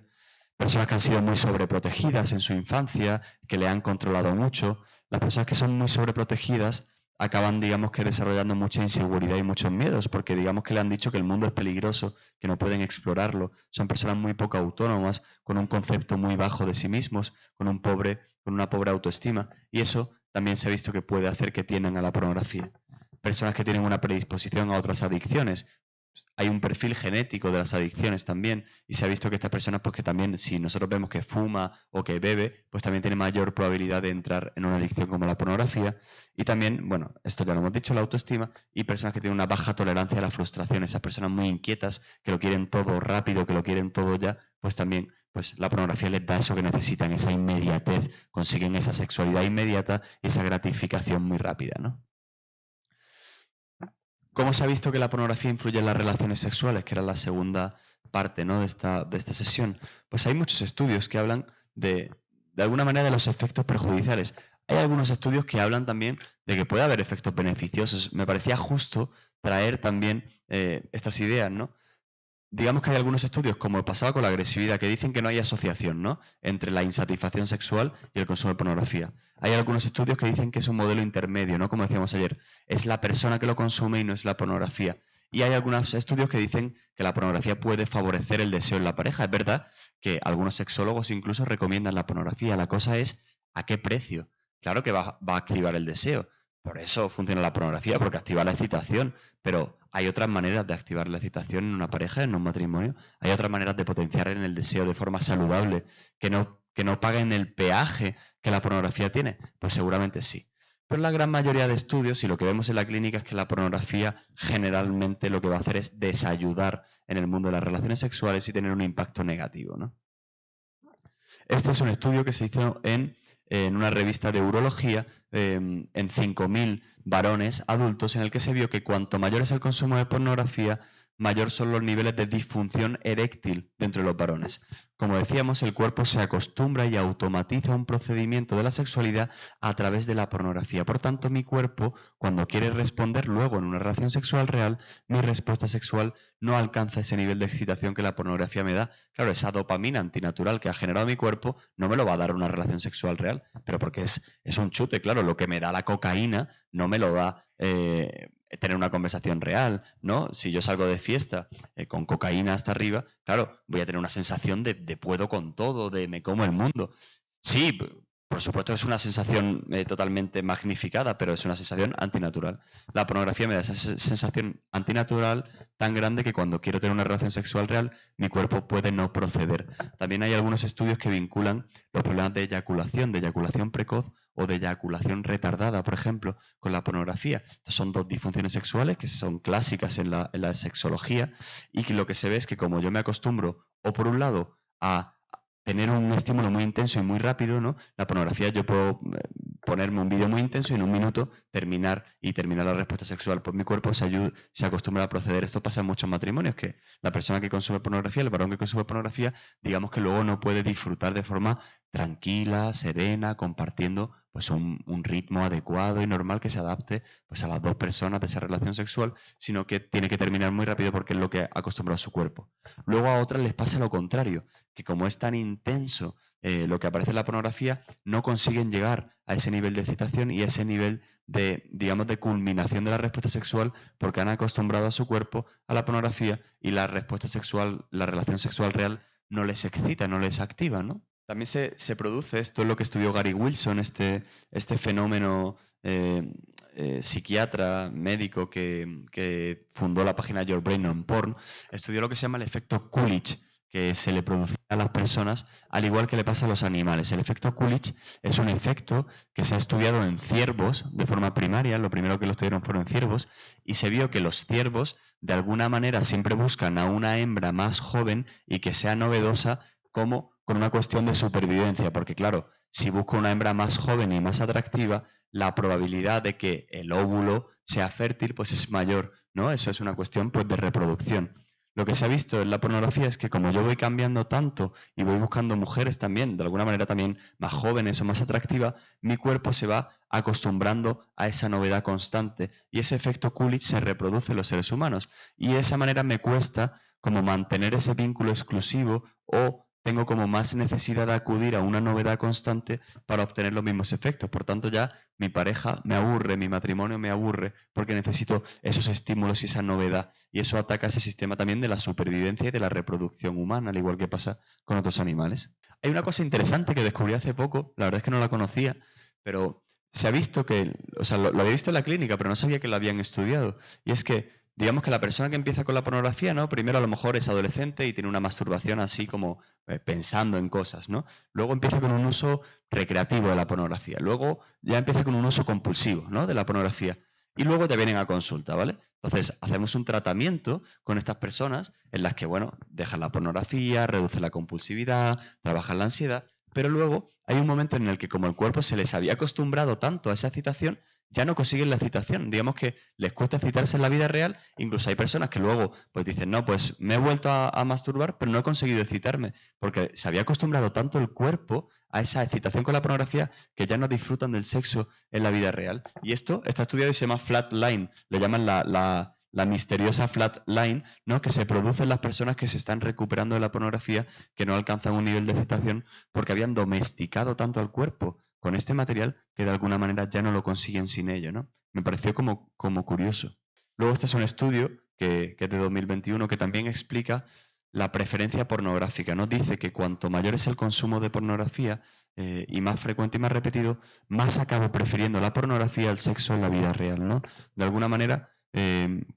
Personas que han sido muy sobreprotegidas en su infancia, que le han controlado mucho. Las personas que son muy sobreprotegidas acaban, digamos, que desarrollando mucha inseguridad y muchos miedos, porque digamos que le han dicho que el mundo es peligroso, que no pueden explorarlo. Son personas muy poco autónomas, con un concepto muy bajo de sí mismos, con una pobre autoestima, y eso también se ha visto que puede hacer que tiendan a la pornografía. Personas que tienen una predisposición a otras adicciones. Hay un perfil genético de las adicciones también, y se ha visto que estas personas, pues que también, si nosotros vemos que fuma o que bebe, pues también tiene mayor probabilidad de entrar en una adicción como la pornografía. Y también, bueno, esto ya lo hemos dicho, la autoestima, y personas que tienen una baja tolerancia a la frustración, esas personas muy inquietas, que lo quieren todo rápido, que lo quieren todo ya, pues también pues la pornografía les da eso que necesitan, esa inmediatez, consiguen esa sexualidad inmediata y esa gratificación muy rápida, ¿no? ¿Cómo se ha visto que la pornografía influye en las relaciones sexuales? Que era la segunda parte, ¿no?, de esta sesión. Pues hay muchos estudios que hablan de alguna manera de los efectos perjudiciales. Hay algunos estudios que hablan también de que puede haber efectos beneficiosos. Me parecía justo traer también estas ideas, ¿no? Digamos que hay algunos estudios, como pasaba con la agresividad, que dicen que no hay asociación, ¿no?, entre la insatisfacción sexual y el consumo de pornografía. Hay algunos estudios que dicen que es un modelo intermedio, ¿no?, como decíamos ayer. Es la persona que lo consume y no es la pornografía. Y hay algunos estudios que dicen que la pornografía puede favorecer el deseo en la pareja. Es verdad que algunos sexólogos incluso recomiendan la pornografía. La cosa es a qué precio. Claro que va a activar el deseo. Por eso funciona la pornografía, porque activa la excitación. Pero hay otras maneras de activar la excitación en una pareja, en un matrimonio. Hay otras maneras de potenciar en el deseo de forma saludable, que no paguen el peaje que la pornografía tiene. Pues seguramente sí. Pero la gran mayoría de estudios, y lo que vemos en la clínica, es que la pornografía generalmente lo que va a hacer es desayudar en el mundo de las relaciones sexuales y tener un impacto negativo, ¿no? Este es un estudio que se hizo en una revista de urología en 5.000 varones adultos, en el que se vio que cuanto mayor es el consumo de pornografía, mayor son los niveles de disfunción eréctil dentro de los varones. Como decíamos, el cuerpo se acostumbra y automatiza un procedimiento de la sexualidad a través de la pornografía. Por tanto, mi cuerpo, cuando quiere responder luego en una relación sexual real, mi respuesta sexual no alcanza ese nivel de excitación que la pornografía me da. Claro, esa dopamina antinatural que ha generado mi cuerpo no me lo va a dar una relación sexual real, pero porque es un chute. Claro, lo que me da la cocaína no me lo da tener una conversación real, ¿no? Si yo salgo de fiesta con cocaína hasta arriba, claro, voy a tener una sensación de puedo con todo, de me como el mundo. Sí, por supuesto es una sensación totalmente magnificada, pero es una sensación antinatural. La pornografía me da esa sensación antinatural tan grande que cuando quiero tener una relación sexual real, mi cuerpo puede no proceder. También hay algunos estudios que vinculan los problemas de eyaculación precoz o de eyaculación retardada, por ejemplo, con la pornografía. Estas son dos disfunciones sexuales que son clásicas en la sexología, y que lo que se ve es que como yo me acostumbro, o por un lado, a tener un estímulo muy intenso y muy rápido, ¿no? La pornografía, yo puedo ponerme un vídeo muy intenso y en un minuto terminar la respuesta sexual. Pues mi cuerpo se acostumbra a proceder. Esto pasa en muchos matrimonios, que la persona que consume pornografía, el varón que consume pornografía, digamos que luego no puede disfrutar de forma tranquila, serena, compartiendo pues un ritmo adecuado y normal que se adapte pues a las dos personas de esa relación sexual, sino que tiene que terminar muy rápido porque es lo que ha acostumbrado su cuerpo. Luego a otras les pasa lo contrario, que como es tan intenso lo que aparece en la pornografía, no consiguen llegar a ese nivel de excitación y a ese nivel de, digamos, de culminación de la respuesta sexual porque han acostumbrado a su cuerpo a la pornografía y la respuesta sexual, la relación sexual real no les excita, no les activa, ¿no? También se produce, esto es lo que estudió Gary Wilson, este fenómeno psiquiatra, médico que fundó la página Your Brain on Porn, estudió lo que se llama el efecto Coolidge, que se le produce a las personas, al igual que le pasa a los animales. El efecto Coolidge es un efecto que se ha estudiado en ciervos de forma primaria, lo primero que lo estudiaron fueron ciervos, y se vio que los ciervos, de alguna manera, siempre buscan a una hembra más joven y que sea novedosa, como con una cuestión de supervivencia, porque claro, si busco una hembra más joven y más atractiva, la probabilidad de que el óvulo sea fértil pues es mayor, ¿no? Eso es una cuestión pues de reproducción. Lo que se ha visto en la pornografía es que como yo voy cambiando tanto y voy buscando mujeres también, de alguna manera también más jóvenes o más atractivas, mi cuerpo se va acostumbrando a esa novedad constante y ese efecto Coolidge se reproduce en los seres humanos y de esa manera me cuesta como mantener ese vínculo exclusivo o tengo como más necesidad de acudir a una novedad constante para obtener los mismos efectos. Por tanto, ya mi pareja me aburre, mi matrimonio me aburre, porque necesito esos estímulos y esa novedad. Y eso ataca ese sistema también de la supervivencia y de la reproducción humana, al igual que pasa con otros animales. Hay una cosa interesante que descubrí hace poco, la verdad es que no la conocía, pero se ha visto que, o sea, lo había visto en la clínica, pero no sabía que lo habían estudiado. Y es que digamos que la persona que empieza con la pornografía, ¿no? Primero a lo mejor es adolescente y tiene una masturbación así como pensando en cosas, ¿no? Luego empieza con un uso recreativo de la pornografía. Luego ya empieza con un uso compulsivo, ¿no? De la pornografía. Y luego ya vienen a consulta, ¿vale? Entonces hacemos un tratamiento con estas personas en las que, bueno, dejan la pornografía, reducen la compulsividad, trabajan la ansiedad, pero luego hay un momento en el que como el cuerpo se les había acostumbrado tanto a esa excitación, ya no consiguen la excitación. Digamos que les cuesta excitarse en la vida real. Incluso hay personas que luego pues dicen, no, pues me he vuelto a masturbar, pero no he conseguido excitarme, porque se había acostumbrado tanto el cuerpo a esa excitación con la pornografía que ya no disfrutan del sexo en la vida real. Y esto está estudiado y se llama flat line, le llaman la misteriosa flat line, ¿no? Que se produce en las personas que se están recuperando de la pornografía, que no alcanzan un nivel de excitación porque habían domesticado tanto al cuerpo con este material que de alguna manera ya no lo consiguen sin ello, ¿no? Me pareció como curioso. Luego este es un estudio que es de 2021 que también explica la preferencia pornográfica, ¿no? Dice que cuanto mayor es el consumo de pornografía y más frecuente y más repetido, más acabo prefiriendo la pornografía al sexo en la vida real, ¿no? De alguna manera,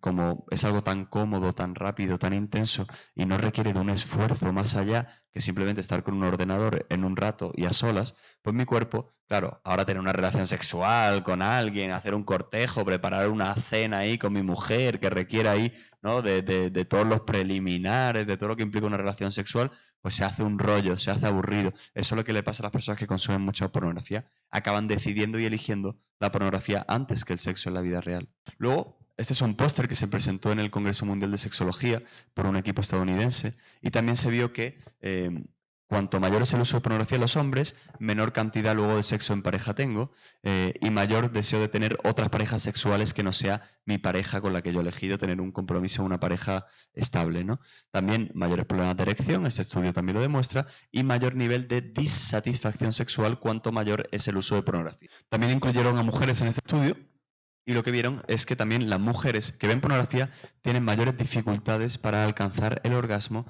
como es algo tan cómodo, tan rápido, tan intenso y no requiere de un esfuerzo más allá que simplemente estar con un ordenador en un rato y a solas, pues mi cuerpo, claro, ahora tener una relación sexual con alguien, hacer un cortejo, preparar una cena ahí con mi mujer que requiere ahí, ¿no? De todos los preliminares, de todo lo que implica una relación sexual, pues se hace un rollo, se hace aburrido. Eso es lo que le pasa a las personas que consumen mucha pornografía. Acaban decidiendo y eligiendo la pornografía antes que el sexo en la vida real. Luego, este es un póster que se presentó en el Congreso Mundial de Sexología por un equipo estadounidense y también se vio que cuanto mayor es el uso de pornografía en los hombres, menor cantidad luego de sexo en pareja tengo y mayor deseo de tener otras parejas sexuales que no sea mi pareja con la que yo he elegido tener un compromiso, una pareja estable, ¿no? También mayores problemas de erección, este estudio también lo demuestra, y mayor nivel de disatisfacción sexual cuanto mayor es el uso de pornografía. También incluyeron a mujeres en este estudio. Y lo que vieron es que también las mujeres que ven pornografía tienen mayores dificultades para alcanzar el orgasmo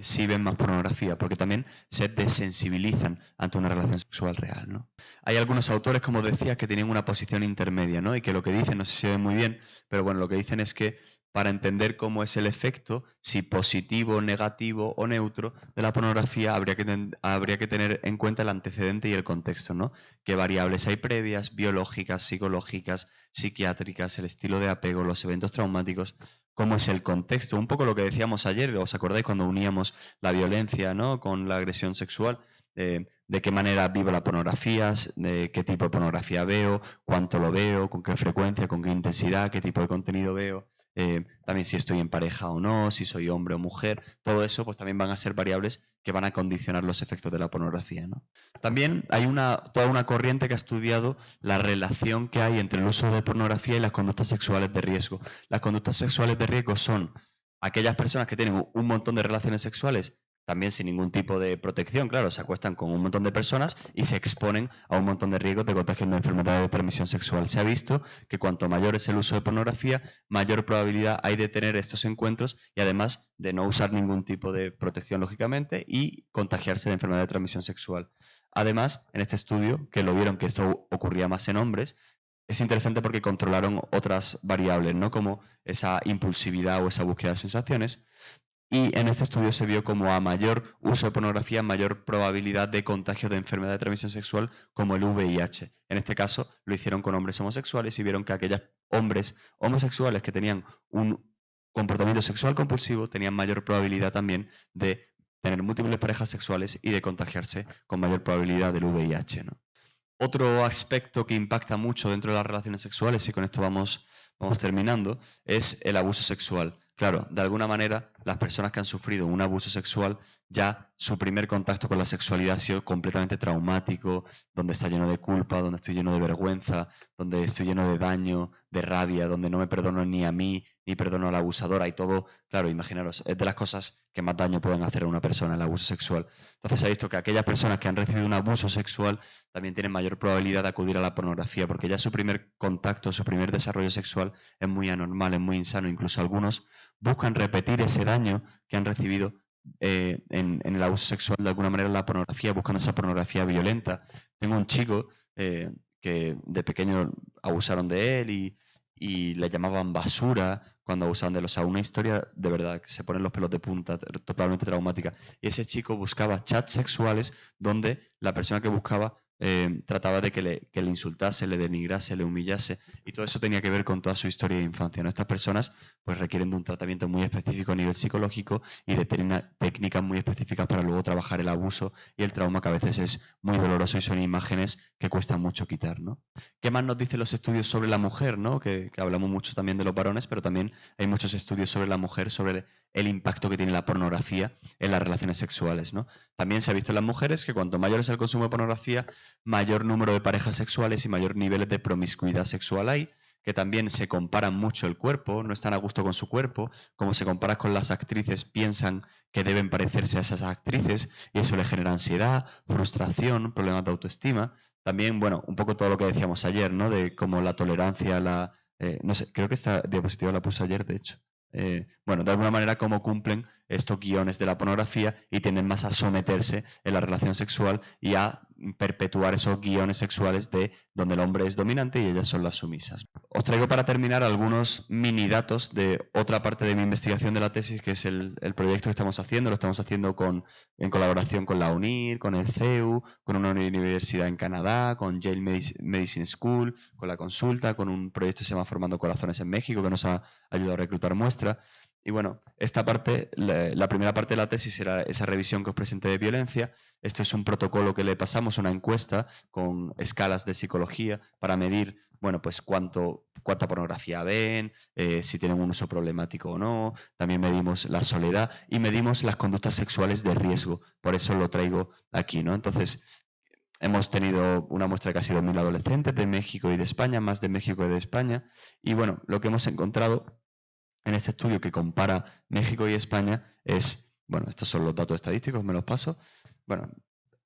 si ven más pornografía, porque también se desensibilizan ante una relación sexual real, ¿no? Hay algunos autores, como decía, que tienen una posición intermedia, ¿no? Y que lo que dicen, no sé si se ve muy bien, pero bueno, lo que dicen es que para entender cómo es el efecto, si positivo, negativo o neutro, de la pornografía, habría que tener en cuenta el antecedente y el contexto, ¿no? Qué variables hay previas, biológicas, psicológicas, psiquiátricas, el estilo de apego, los eventos traumáticos, cómo es el contexto. Un poco lo que decíamos ayer, ¿os acordáis cuando uníamos la violencia, ¿no? Con la agresión sexual? De qué manera vivo la pornografía, de qué tipo de pornografía veo, cuánto lo veo, con qué frecuencia, con qué intensidad, qué tipo de contenido veo. también si estoy en pareja o no, si soy hombre o mujer, todo eso pues también van a ser variables que van a condicionar los efectos de la pornografía, ¿no? También hay toda una corriente que ha estudiado la relación que hay entre el uso de pornografía y las conductas sexuales de riesgo. Las conductas sexuales de riesgo son aquellas personas que tienen un montón de relaciones sexuales, también sin ningún tipo de protección, claro, se acuestan con un montón de personas y se exponen a un montón de riesgos de contagio de enfermedades de transmisión sexual. Se ha visto que cuanto mayor es el uso de pornografía, mayor probabilidad hay de tener estos encuentros y además de no usar ningún tipo de protección, lógicamente, y contagiarse de enfermedad de transmisión sexual. Además, en este estudio, que lo vieron que esto ocurría más en hombres, es interesante porque controlaron otras variables, ¿no? Como esa impulsividad o esa búsqueda de sensaciones. Y en este estudio se vio como a mayor uso de pornografía, mayor probabilidad de contagio de enfermedad de transmisión sexual como el VIH. En este caso lo hicieron con hombres homosexuales y vieron que aquellos hombres homosexuales que tenían un comportamiento sexual compulsivo tenían mayor probabilidad también de tener múltiples parejas sexuales y de contagiarse con mayor probabilidad del VIH, ¿no? Otro aspecto que impacta mucho dentro de las relaciones sexuales, y con esto vamos terminando, es el abuso sexual. Claro, de alguna manera, las personas que han sufrido un abuso sexual, ya su primer contacto con la sexualidad ha sido completamente traumático, donde está lleno de culpa, donde estoy lleno de vergüenza, donde estoy lleno de daño, de rabia, donde no me perdono ni a mí, ni perdono a la abusadora y todo. Claro, imaginaros, es de las cosas que más daño pueden hacer a una persona, el abuso sexual. Entonces se ha visto que aquellas personas que han recibido un abuso sexual también tienen mayor probabilidad de acudir a la pornografía, porque ya su primer contacto, su primer desarrollo sexual es muy anormal, es muy insano. Incluso algunos buscan repetir ese daño que han recibido en el abuso sexual de alguna manera en la pornografía, buscando esa pornografía violenta. Tengo un chico que de pequeño abusaron de él y le llamaban basura cuando abusaban de él. O sea, una historia de verdad que se ponen los pelos de punta, totalmente traumática. Y ese chico buscaba chats sexuales donde la persona que buscaba trataba de que le insultase, le denigrase, le humillase, y todo eso tenía que ver con toda su historia de infancia, ¿no? Estas personas pues requieren de un tratamiento muy específico a nivel psicológico y de técnicas muy específicas para luego trabajar el abuso y el trauma, que a veces es muy doloroso y son imágenes que cuestan mucho quitar, ¿no? ¿Qué más nos dicen los estudios sobre la mujer, ¿no? Que hablamos mucho también de los varones, pero también hay muchos estudios sobre la mujer, sobre el impacto que tiene la pornografía en las relaciones sexuales, ¿no? También se ha visto en las mujeres que cuanto mayor es el consumo de pornografía, mayor número de parejas sexuales y mayor niveles de promiscuidad sexual hay, que también se comparan mucho el cuerpo, no están a gusto con su cuerpo, como se compara con las actrices, piensan que deben parecerse a esas actrices y eso les genera ansiedad, frustración, problemas de autoestima. También, bueno, un poco todo lo que decíamos ayer, ¿no? De cómo la tolerancia, no sé, creo que esta diapositiva la puse ayer, de hecho. Bueno, de alguna manera cómo cumplen estos guiones de la pornografía y tienden más a someterse en la relación sexual y a perpetuar esos guiones sexuales de donde el hombre es dominante y ellas son las sumisas. Os traigo para terminar algunos mini datos de otra parte de mi investigación de la tesis, que es el proyecto que estamos haciendo. Lo estamos haciendo en colaboración con la UNIR, con el CEU, con una universidad en Canadá, con Yale Medicine School, con la consulta, con un proyecto que se llama Formando Corazones en México, que nos ha ayudado a reclutar muestras. Y bueno, esta parte, la primera parte de la tesis era esa revisión que os presenté de violencia. Esto es un protocolo que le pasamos, una encuesta con escalas de psicología para medir, bueno, pues cuánta pornografía ven, si tienen un uso problemático o no. También medimos la soledad y medimos las conductas sexuales de riesgo. Por eso lo traigo aquí, ¿no? Entonces, hemos tenido una muestra de casi 2.000 adolescentes de México y de España, más de México y de España. Y bueno, lo que hemos encontrado en este estudio que compara México y España es, bueno, estos son los datos estadísticos, me los paso. Bueno,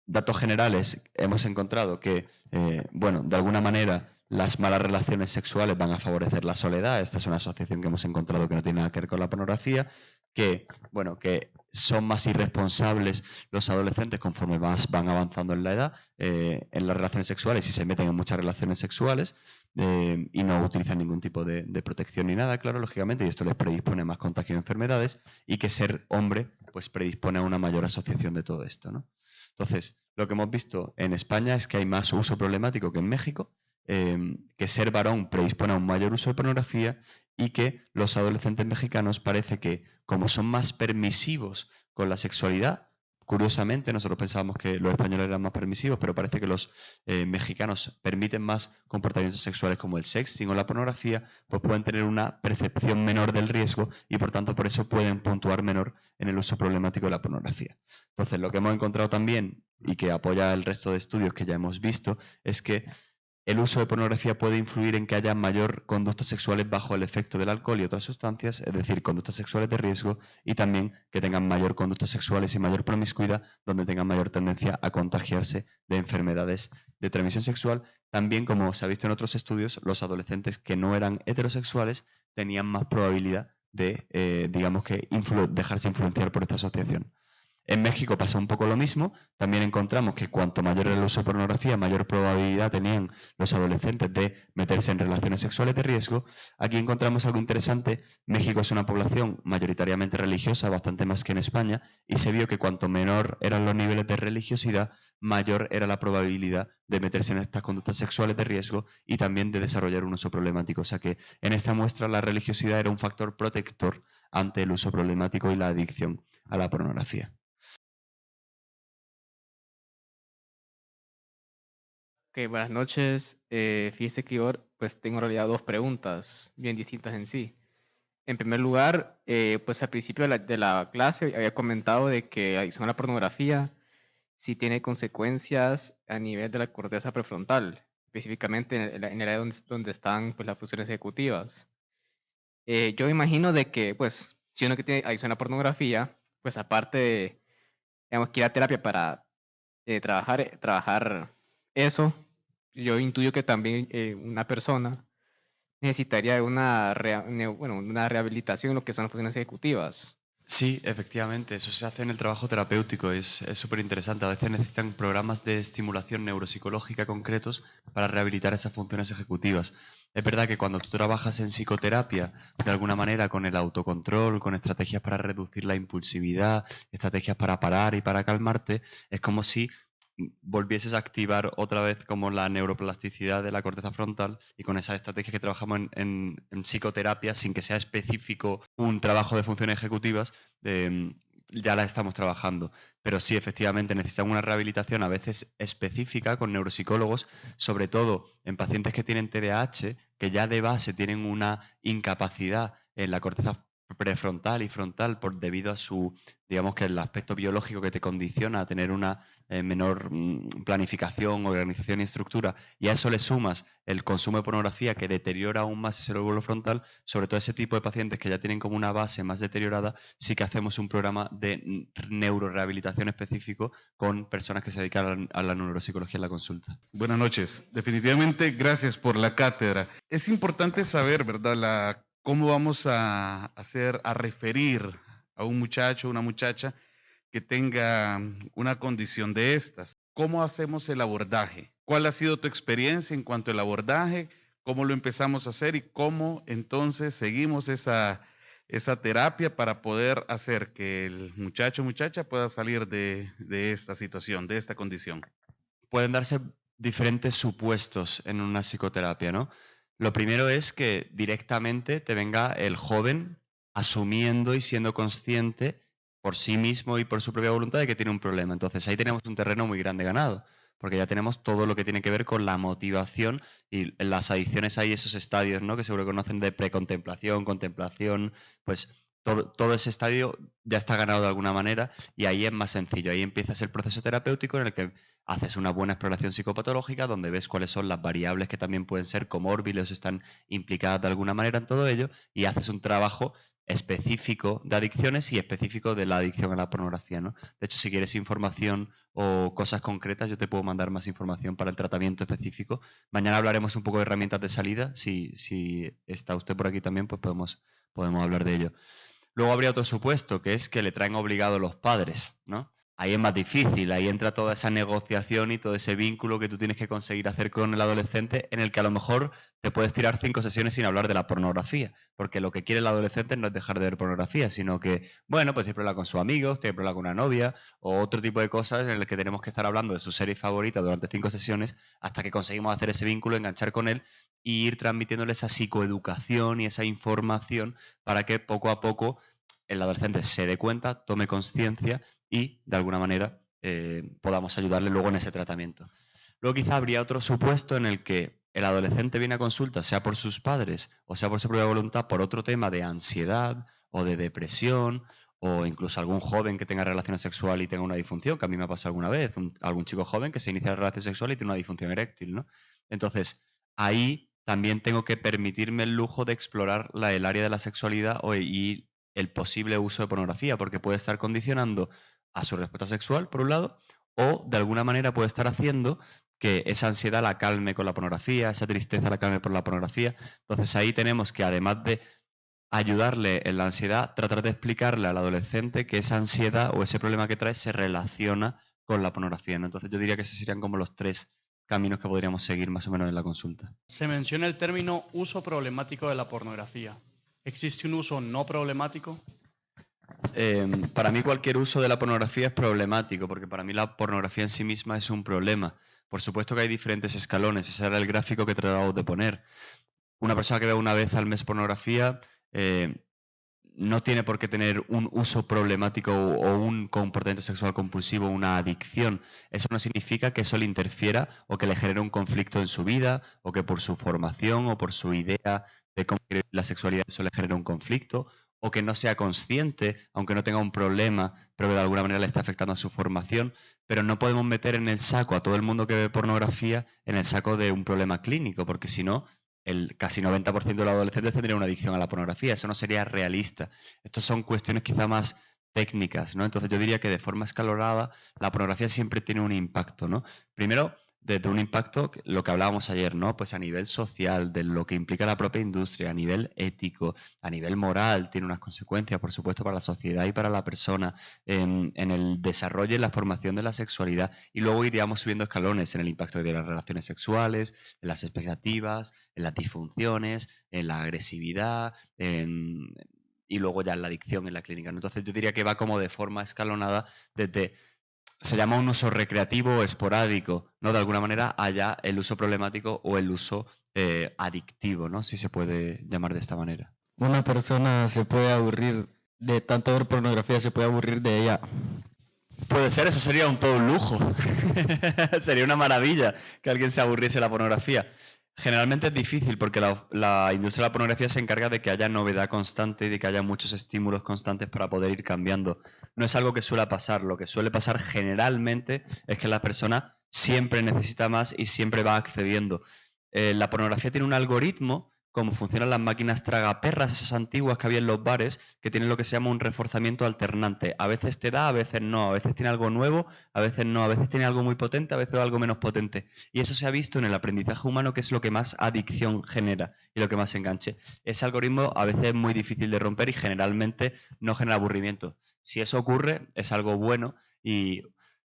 datos generales, hemos encontrado que, bueno, de alguna manera las malas relaciones sexuales van a favorecer la soledad. Esta es una asociación que hemos encontrado que no tiene nada que ver con la pornografía, que, bueno, que son más irresponsables los adolescentes conforme más van avanzando en la edad, en las relaciones sexuales y se meten en muchas relaciones sexuales. Y no utilizan ningún tipo de protección ni nada, claro, lógicamente, y esto les predispone a más contagio de enfermedades y que ser hombre pues predispone a una mayor asociación de todo esto, ¿no? Entonces, lo que hemos visto en España es que hay más uso problemático que en México, que ser varón predispone a un mayor uso de pornografía y que los adolescentes mexicanos parece que, como son más permisivos con la sexualidad, Curiosamente, nosotros pensábamos que los españoles eran más permisivos, pero parece que los mexicanos permiten más comportamientos sexuales como el sexting o la pornografía, pues pueden tener una percepción menor del riesgo y por tanto por eso pueden puntuar menor en el uso problemático de la pornografía. Entonces, lo que hemos encontrado también, y que apoya el resto de estudios que ya hemos visto, es que el uso de pornografía puede influir en que haya mayor conductas sexuales bajo el efecto del alcohol y otras sustancias, es decir, conductas sexuales de riesgo, y también que tengan mayor conductas sexuales y mayor promiscuidad, donde tengan mayor tendencia a contagiarse de enfermedades de transmisión sexual. También, como se ha visto en otros estudios, los adolescentes que no eran heterosexuales tenían más probabilidad de, digamos que, dejarse influenciar por esta asociación. En México pasa un poco lo mismo. También encontramos que cuanto mayor era el uso de pornografía, mayor probabilidad tenían los adolescentes de meterse en relaciones sexuales de riesgo. Aquí encontramos algo interesante. México es una población mayoritariamente religiosa, bastante más que en España, y se vio que cuanto menor eran los niveles de religiosidad, mayor era la probabilidad de meterse en estas conductas sexuales de riesgo y también de desarrollar un uso problemático. O sea que en esta muestra la religiosidad era un factor protector ante el uso problemático y la adicción a la pornografía. Ok, buenas noches. Fíjese que yo pues tengo en realidad dos preguntas bien distintas en sí. En primer lugar, pues al principio de la clase había comentado de que la adicción a la pornografía sí tiene consecuencias a nivel de la corteza prefrontal, específicamente en el área donde están pues, las funciones ejecutivas. Yo me imagino de que, pues, si uno que tiene adicción a la pornografía, pues aparte de, digamos, que ir a terapia para trabajar eso, yo intuyo que también una persona necesitaría una rehabilitación en lo que son las funciones ejecutivas. Sí, efectivamente, eso se hace en el trabajo terapéutico, es súper interesante. A veces necesitan programas de estimulación neuropsicológica concretos para rehabilitar esas funciones ejecutivas. Es verdad que cuando tú trabajas en psicoterapia, de alguna manera con el autocontrol, con estrategias para reducir la impulsividad, estrategias para parar y para calmarte, es como si volvieses a activar otra vez como la neuroplasticidad de la corteza frontal y con esas estrategias que trabajamos en psicoterapia, sin que sea específico un trabajo de funciones ejecutivas, ya la estamos trabajando. Pero sí, efectivamente, necesitan una rehabilitación a veces específica con neuropsicólogos, sobre todo en pacientes que tienen TDAH, que ya de base tienen una incapacidad en la corteza prefrontal y frontal debido a su, digamos que el aspecto biológico que te condiciona a tener una menor planificación, organización y estructura, y a eso le sumas el consumo de pornografía que deteriora aún más ese lóbulo frontal, sobre todo ese tipo de pacientes que ya tienen como una base más deteriorada, sí que hacemos un programa de neurorehabilitación específico con personas que se dedican a la neuropsicología en la consulta. Buenas noches. Definitivamente, gracias por la cátedra. Es importante saber, ¿verdad?, cómo vamos a hacer, a referir a un muchacho, una muchacha que tenga una condición de estas. ¿Cómo hacemos el abordaje? ¿Cuál ha sido tu experiencia en cuanto al abordaje? ¿Cómo lo empezamos a hacer y cómo entonces seguimos esa terapia para poder hacer que el muchacho o muchacha pueda salir de esta situación, de esta condición? Pueden darse diferentes supuestos en una psicoterapia, ¿no? Lo primero es que directamente te venga el joven asumiendo y siendo consciente por sí mismo y por su propia voluntad de que tiene un problema. Entonces ahí tenemos un terreno muy grande ganado, porque ya tenemos todo lo que tiene que ver con la motivación y en las adicciones hay esos estadios, ¿no? Que seguro que conocen de precontemplación, contemplación, pues todo ese estadio ya está ganado de alguna manera y ahí es más sencillo. Ahí empiezas el proceso terapéutico en el que haces una buena exploración psicopatológica donde ves cuáles son las variables que también pueden ser comórbiles o están implicadas de alguna manera en todo ello y haces un trabajo específico de adicciones y específico de la adicción a la pornografía, ¿no? De hecho, si quieres información o cosas concretas, yo te puedo mandar más información para el tratamiento específico. Mañana hablaremos un poco de herramientas de salida. Si está usted por aquí también, pues podemos hablar de ello. Luego habría otro supuesto, que es que le traen obligado los padres, ¿no? Ahí es más difícil, ahí entra toda esa negociación y todo ese vínculo que tú tienes que conseguir hacer con el adolescente, en el que a lo mejor te puedes tirar 5 sesiones sin hablar de la pornografía, porque lo que quiere el adolescente no es dejar de ver pornografía, sino que, bueno, pues siempre habla con sus amigos, tiene problema con una novia, o otro tipo de cosas en el que tenemos que estar hablando de su serie favorita durante 5 sesiones hasta que conseguimos hacer ese vínculo, enganchar con él y ir transmitiéndole esa psicoeducación y esa información para que poco a poco el adolescente se dé cuenta, tome conciencia y, de alguna manera, podamos ayudarle luego en ese tratamiento. Luego quizá habría otro supuesto en el que el adolescente viene a consulta, sea por sus padres o sea por su propia voluntad, por otro tema de ansiedad o de depresión, o incluso algún joven que tenga relaciones sexuales y tenga una disfunción, que a mí me ha pasado alguna vez, algún chico joven que se inicia la relación sexual y tiene una disfunción eréctil, ¿no? Entonces, ahí también tengo que permitirme el lujo de explorar el área de la sexualidad y el posible uso de pornografía, porque puede estar condicionando a su respuesta sexual, por un lado, o de alguna manera puede estar haciendo que esa ansiedad la calme con la pornografía, esa tristeza la calme por la pornografía. Entonces ahí tenemos que, además de ayudarle en la ansiedad, tratar de explicarle al adolescente que esa ansiedad o ese problema que trae se relaciona con la pornografía, ¿no? Entonces yo diría que esos serían como los 3 caminos que podríamos seguir más o menos en la consulta. Se menciona el término uso problemático de la pornografía. ¿Existe un uso no problemático? Para mí cualquier uso de la pornografía es problemático, porque para mí la pornografía en sí misma es un problema. Por supuesto que hay diferentes escalones, ese era el gráfico que tratamos de poner. Una persona que ve una vez al mes pornografía no tiene por qué tener un uso problemático o un comportamiento sexual compulsivo, una adicción. Eso no significa que eso le interfiera o que le genere un conflicto en su vida, o que por su formación o por su idea de cómo quiere vivir la sexualidad eso le genere un conflicto, o que no sea consciente, aunque no tenga un problema, pero que de alguna manera le está afectando a su formación. Pero no podemos meter en el saco a todo el mundo que ve pornografía en el saco de un problema clínico, porque si no, el casi 90% de los adolescentes tendría una adicción a la pornografía. Eso no sería realista. Estas son cuestiones quizá más técnicas, ¿no? Entonces yo diría que de forma escalonada la pornografía siempre tiene un impacto, ¿no? Primero, desde un impacto, lo que hablábamos ayer, ¿no? Pues a nivel social, de lo que implica la propia industria, a nivel ético, a nivel moral, tiene unas consecuencias, por supuesto, para la sociedad y para la persona, en el desarrollo y la formación de la sexualidad. Y luego iríamos subiendo escalones en el impacto de las relaciones sexuales, en las expectativas, en las disfunciones, en la agresividad, y luego ya en la adicción en la clínica, ¿no? Entonces yo diría que va como de forma escalonada desde... Se llama un uso recreativo o esporádico, ¿no? De alguna manera haya el uso problemático o el uso adictivo, ¿no? Si se puede llamar de esta manera. Una persona se puede aburrir de tanto ver pornografía, se puede aburrir de ella. Puede ser, eso sería todo un lujo. Sería una maravilla que alguien se aburriese de la pornografía. Generalmente es difícil porque la industria de la pornografía se encarga de que haya novedad constante y de que haya muchos estímulos constantes para poder ir cambiando. No es algo que suele pasar. Lo que suele pasar generalmente es que la persona siempre necesita más y siempre va accediendo. La pornografía tiene un algoritmo, como funcionan las máquinas tragaperras, esas antiguas que había en los bares, que tienen lo que se llama un reforzamiento alternante. A veces te da, a veces no, a veces tiene algo nuevo, a veces no, a veces tiene algo muy potente, a veces algo menos potente. Y eso se ha visto en el aprendizaje humano, que es lo que más adicción genera y lo que más enganche. Ese algoritmo a veces es muy difícil de romper y generalmente no genera aburrimiento. Si eso ocurre, es algo bueno y...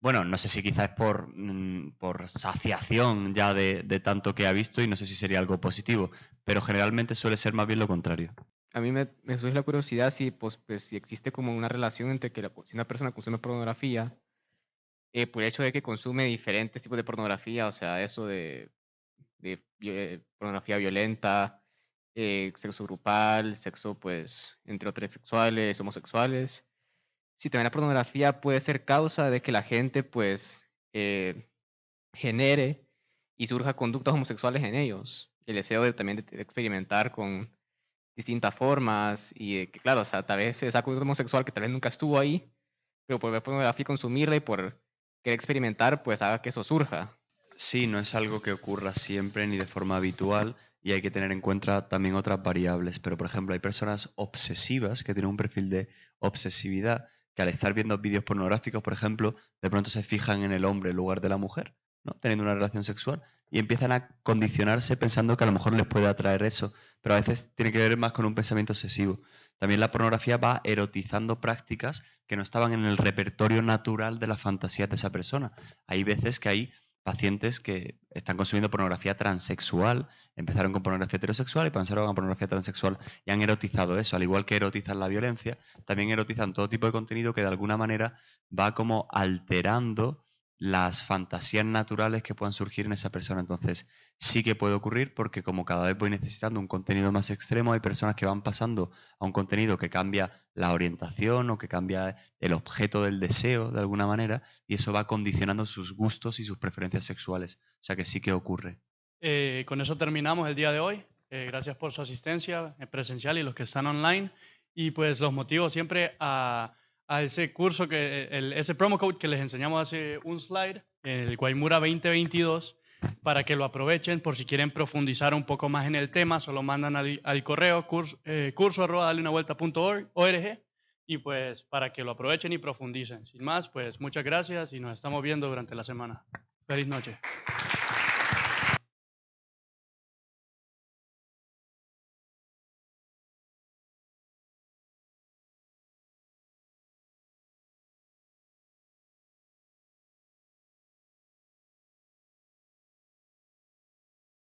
Bueno, no sé si quizás es por saciación ya de tanto que ha visto y no sé si sería algo positivo, pero generalmente suele ser más bien lo contrario. A mí me surge la curiosidad si, si existe como una relación entre que si una persona consume pornografía, por el hecho de que consume diferentes tipos de pornografía, o sea, eso de pornografía violenta, sexo grupal, sexo pues entre heterosexuales, homosexuales. Si también la pornografía puede ser causa de que la gente pues genere y surja conductas homosexuales en ellos. El deseo también de experimentar con distintas formas y que claro, o sea, tal vez esa conducta homosexual que tal vez nunca estuvo ahí, pero por ver pornografía y consumirla y por querer experimentar, pues haga que eso surja. Sí, no es algo que ocurra siempre ni de forma habitual y hay que tener en cuenta también otras variables. Pero, por ejemplo, hay personas obsesivas que tienen un perfil de obsesividad que al estar viendo vídeos pornográficos, por ejemplo, de pronto se fijan en el hombre en lugar de la mujer, ¿no? Teniendo una relación sexual y empiezan a condicionarse pensando que a lo mejor les puede atraer eso, pero a veces tiene que ver más con un pensamiento obsesivo. También la pornografía va erotizando prácticas que no estaban en el repertorio natural de las fantasías de esa persona. Hay veces que hay pacientes que están consumiendo pornografía transexual, empezaron con pornografía heterosexual y pasaron a pornografía transexual y han erotizado eso, al igual que erotizan la violencia, también erotizan todo tipo de contenido que de alguna manera va como alterando las fantasías naturales que puedan surgir en esa persona. Entonces, sí que puede ocurrir porque como cada vez voy necesitando un contenido más extremo, hay personas que van pasando a un contenido que cambia la orientación o que cambia el objeto del deseo de alguna manera y eso va condicionando sus gustos y sus preferencias sexuales. O sea que sí que ocurre. Con eso terminamos el día de hoy. Gracias por su asistencia presencial y los que están online. Y pues los motivo siempre a ese curso, ese promo code que les enseñamos hace un slide, el Guaymura 2022, para que lo aprovechen por si quieren profundizar un poco más en el tema. Solo mandan al correo curso@daleunavulta.org y pues para que lo aprovechen y profundicen. Sin más, pues muchas gracias y nos estamos viendo durante la semana. Feliz noche.